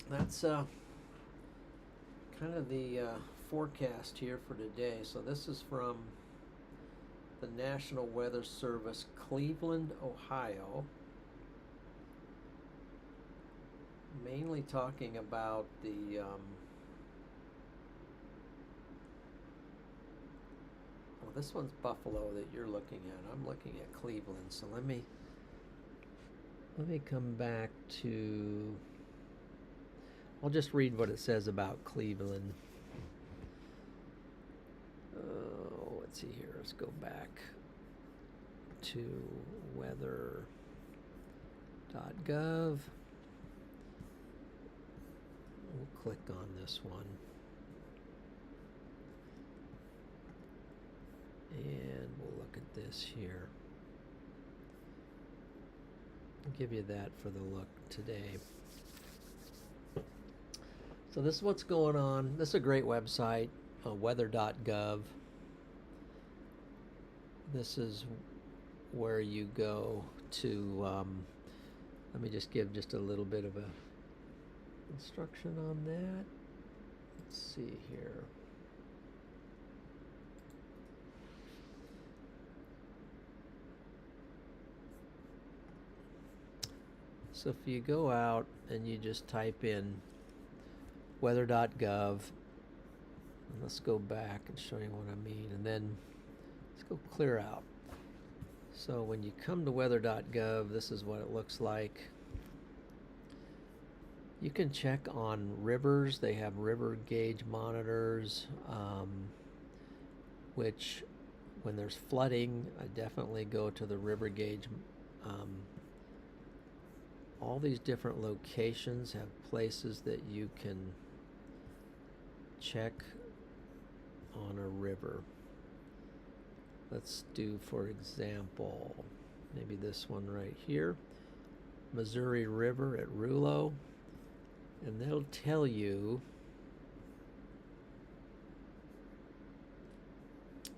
That's kind of the forecast here for today. So this is from the National Weather Service, Cleveland, Ohio. Mainly talking about the well, this one's Buffalo that you're looking at. I'm looking at Cleveland. So let me come back to, I'll just read what it says about Cleveland. Let's see here. Let's go back to weather.gov. We'll click on this one. And we'll look at this here. I'll give you that for the look today. So this is what's going on. This is a great website, weather.gov. This is where you go to, let me just give just a little bit of a instruction on that. Let's see here. So if you go out and you just type in weather.gov, and let's go back and show you what I mean, and then let's go clear out. So when you come to weather.gov, this is what it looks like. You can check on rivers. They have river gauge monitors, which when there's flooding, I definitely go to the river gauge. All these different locations have places that you can check on a river. Let's do, for example, maybe this one right here, Missouri River at Rouleau, and they'll tell you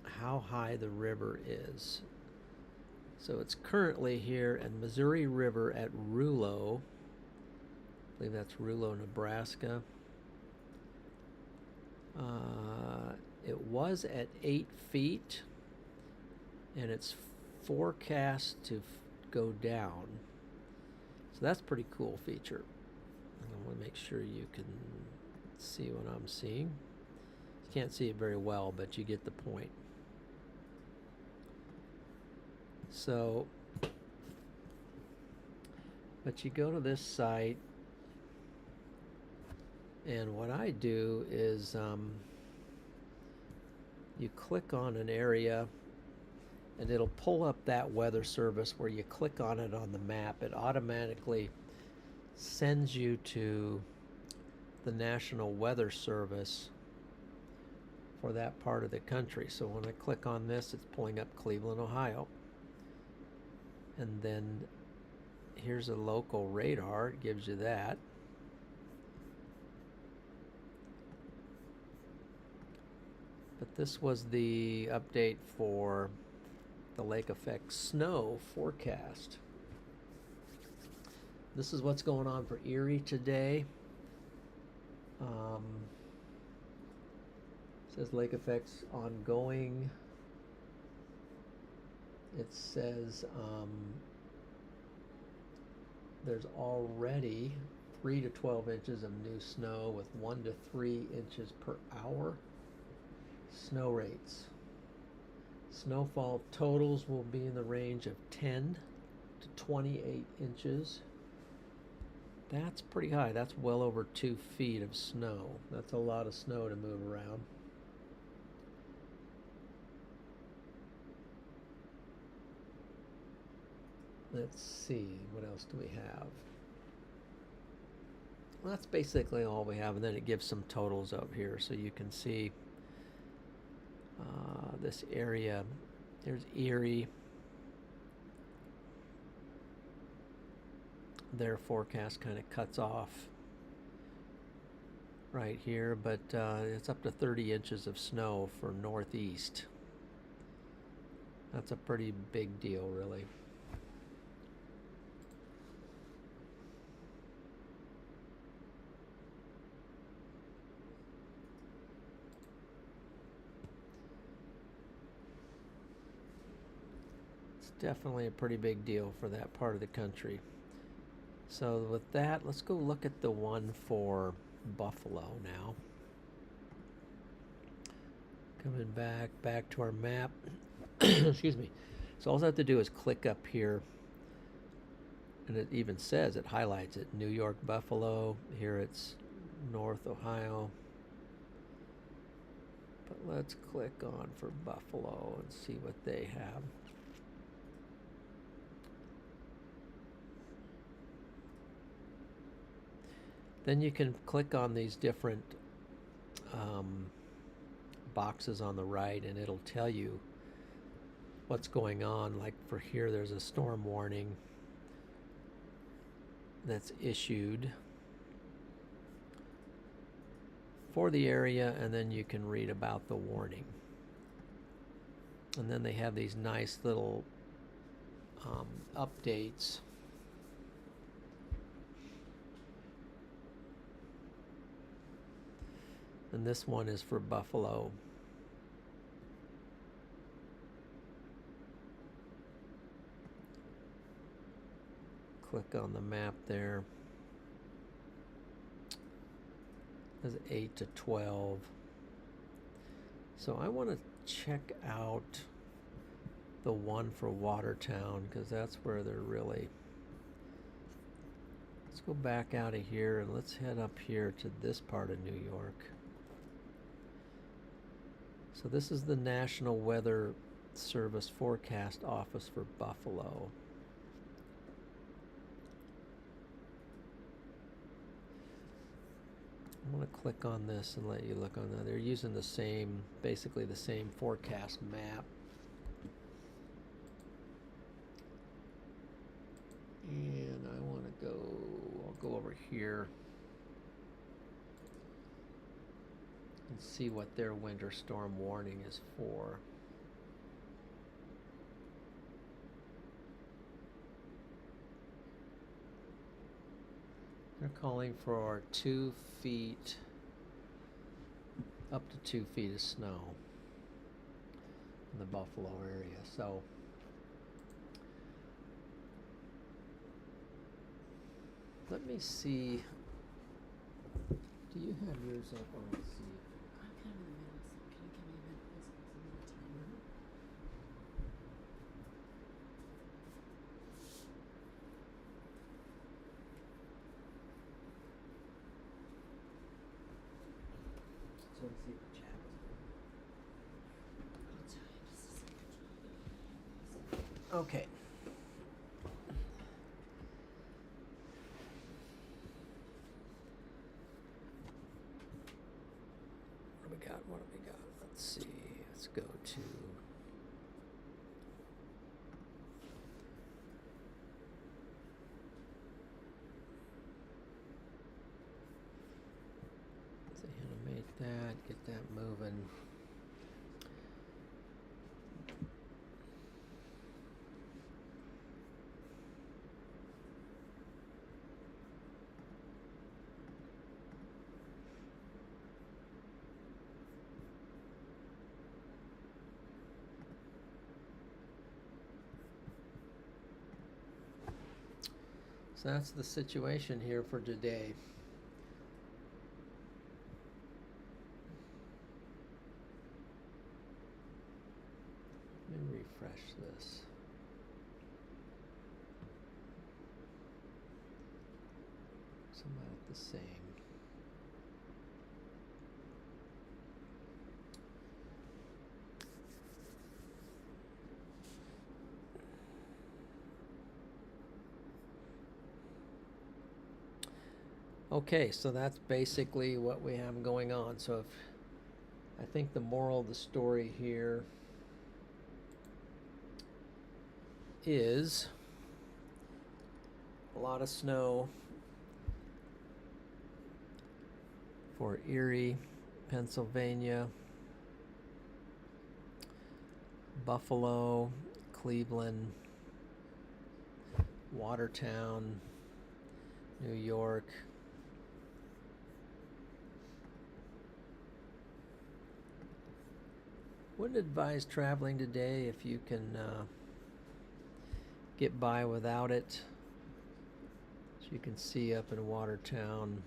how high the river is. So it's currently here at Missouri River at Rouleau. I believe that's Rouleau, Nebraska. It was at 8 feet, and it's forecast to go down. So that's a pretty cool feature. want to make sure you can see what I'm seeing. You can't see it very well, but you get the point. So, but you go to this site, and what I do is you click on an area, and it'll pull up that weather service. Where you click on it on the map, it automatically sends you to the National Weather Service for that part of the country. So when I click on this, it's pulling up Cleveland, Ohio. And then here's a local radar. It gives you that. But this was the update for the lake effect snow forecast. This is what's going on for Erie today. Says lake effects ongoing. It says there's already 3 to 12 inches of new snow with 1 to 3 inches per hour. Snow rates. Snowfall totals will be in the range of 10 to 28 inches. That's pretty high. That's well over 2 feet of snow. That's a lot of snow to move around. Let's see, what else do we have? Well, that's basically all we have, and then it gives some totals up here so you can see this area. There's Erie. Their forecast kind of cuts off right here, but it's up to 30 inches of snow for northeast. That's a pretty big deal, really. Definitely a pretty big deal for that part of the country. So with that, let's go look at the one for Buffalo now. Coming back to our map. Excuse me. So all I have to do is click up here, and it even says, it highlights it, New York, Buffalo. Here it's North Ohio. But let's click on for Buffalo and see what they have. Then you can click on these different boxes on the right, and it'll tell you what's going on. Like for here, there's a storm warning that's issued for the area, and then you can read about the warning. And then they have these nice little updates. And this one is for Buffalo. Click on the map there. There's 8 to 12. So I want to check out the one for Watertown, because that's where they're really... Let's go back out of here and let's head up here to this part of New York. So this is the National Weather Service Forecast Office for Buffalo. I'm going to click on this and let you look on that. They're using the same, basically the same forecast map. And I want to go, I'll go over here and see what their winter storm warning is for. They're calling for 2 feet, up to 2 feet of snow in the Buffalo area. So let me see Do you have yours up? Oh, let's see. I'm kind of in the middle, so can you give me a minute, please? It's a little timer. So let's see if the chat is I'll tell you just a second. good. Okay. What do we got? What do we got? Let's see. Let's go to. Let's animate that. Get that moving. So that's the situation here for today. Let me refresh this. It's about the same. Okay, so that's basically what we have going on. So if I think the moral of the story here is a lot of snow for Erie, Pennsylvania, Buffalo, Cleveland, Watertown, New York. Wouldn't advise traveling today if you can get by without it. As you can see up in Watertown,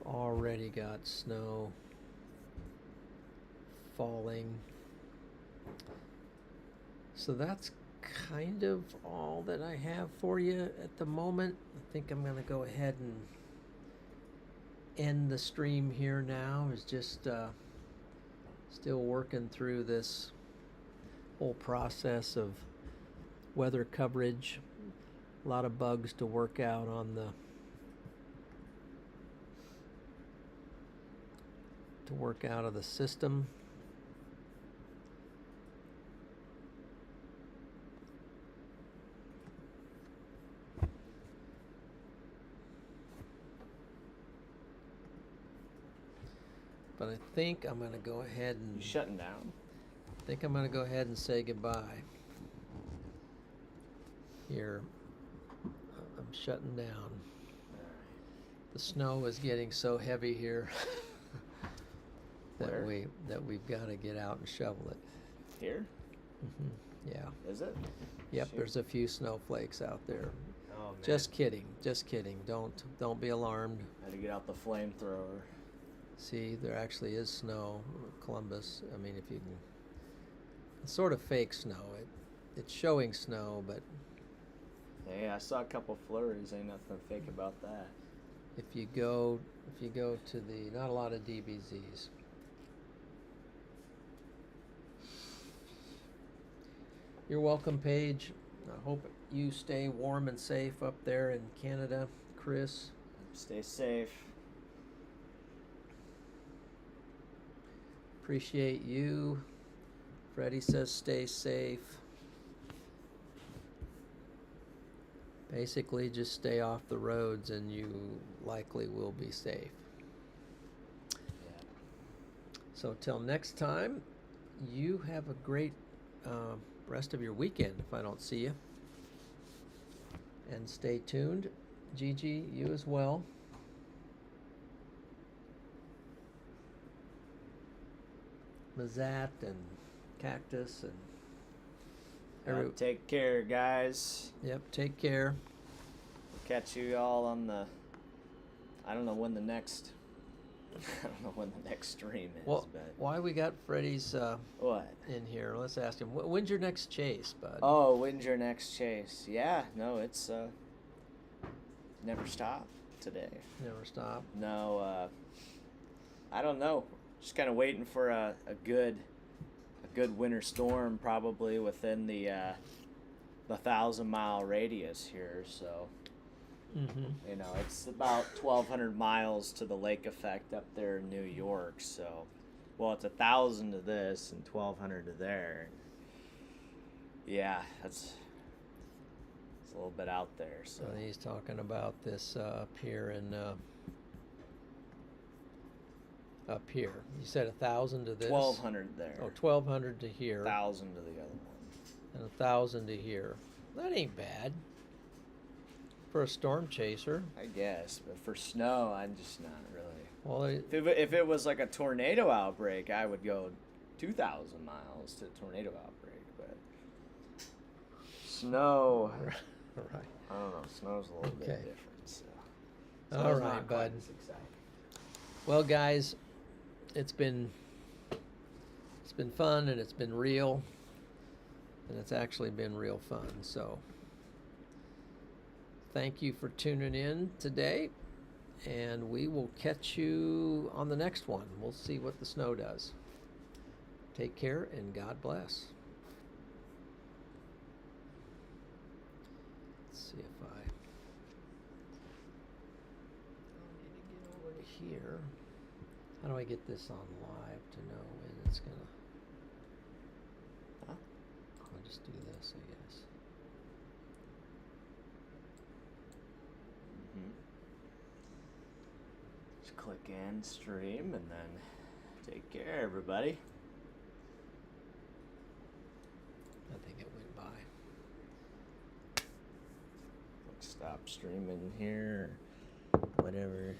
already got snow falling. So that's kind of all that I have for you at the moment. I think I'm going to go ahead and end the stream here now. It's just still working through this whole process of weather coverage. A lot of bugs to work out on the of the system. But I think I'm going to go ahead and You shutting down? I think I'm going to go ahead and say goodbye. Here, I'm shutting down. The snow is getting so heavy here that Where? we've got to get out and shovel it. Here? Yeah. Is it? Yep. Shoot. There's a few snowflakes out there. Oh, man. Just kidding. Just kidding. Don't be alarmed. I had to get out the flamethrower. See, there actually is snow. Columbus. I mean, if you can. It's sort of fake snow. It's showing snow, but Hey, I saw a couple flurries. Ain't nothing fake about that. if you go to the not a lot of DBZs. You're welcome, Paige. I hope you stay warm and safe up there in Canada, Chris. Stay safe. Appreciate you. Freddie says stay safe. Basically, just stay off the roads and you likely will be safe. Yeah. So till next time, you have a great rest of your weekend if I don't see you. And stay tuned. Gigi, you as well. Mazat and Cactus and Take care, guys. Yep, take care. Catch you all on the I don't know when the next. I don't know when the next stream is, Well, but why we got Freddie's what? in here? Let's ask him. When's your next chase, bud? Oh, when's your next chase? Yeah, no, it's never stop today. Never stop. No, I don't know. Just kind of waiting for a good winter storm, probably within the 1,000-mile radius here. So, Mm-hmm. you know, it's about 1,200 miles to the lake effect up there in New York. So, well, it's 1,000 to this and 1,200 to there. Yeah, it's a little bit out there. So So he's talking about this up here in up here. You said 1,000 to this. 1,200 there. Oh, 1,200 to here. 1,000 to the other one. And 1,000 to here. That ain't bad for a storm chaser. I guess, but for snow, I'm just not really. Well, If it was like a tornado outbreak, I would go 2,000 miles to tornado outbreak. But snow, right. I don't know. Snow's a little bit Okay. different. So. All Snow's right, not quite bud. as exciting. Well, guys, it's been fun and it's been real, and it's actually been real fun. So, thank you for tuning in today, and we will catch you on the next one. We'll see what the snow does. Take care and God bless. Let's see if I need to get over to here. How do I get this on live to know when it's gonna? Huh? I'll just do this, I guess. Mm-hmm. Just click end stream and then take care, everybody. I think it went by. Click stop streaming here, whatever.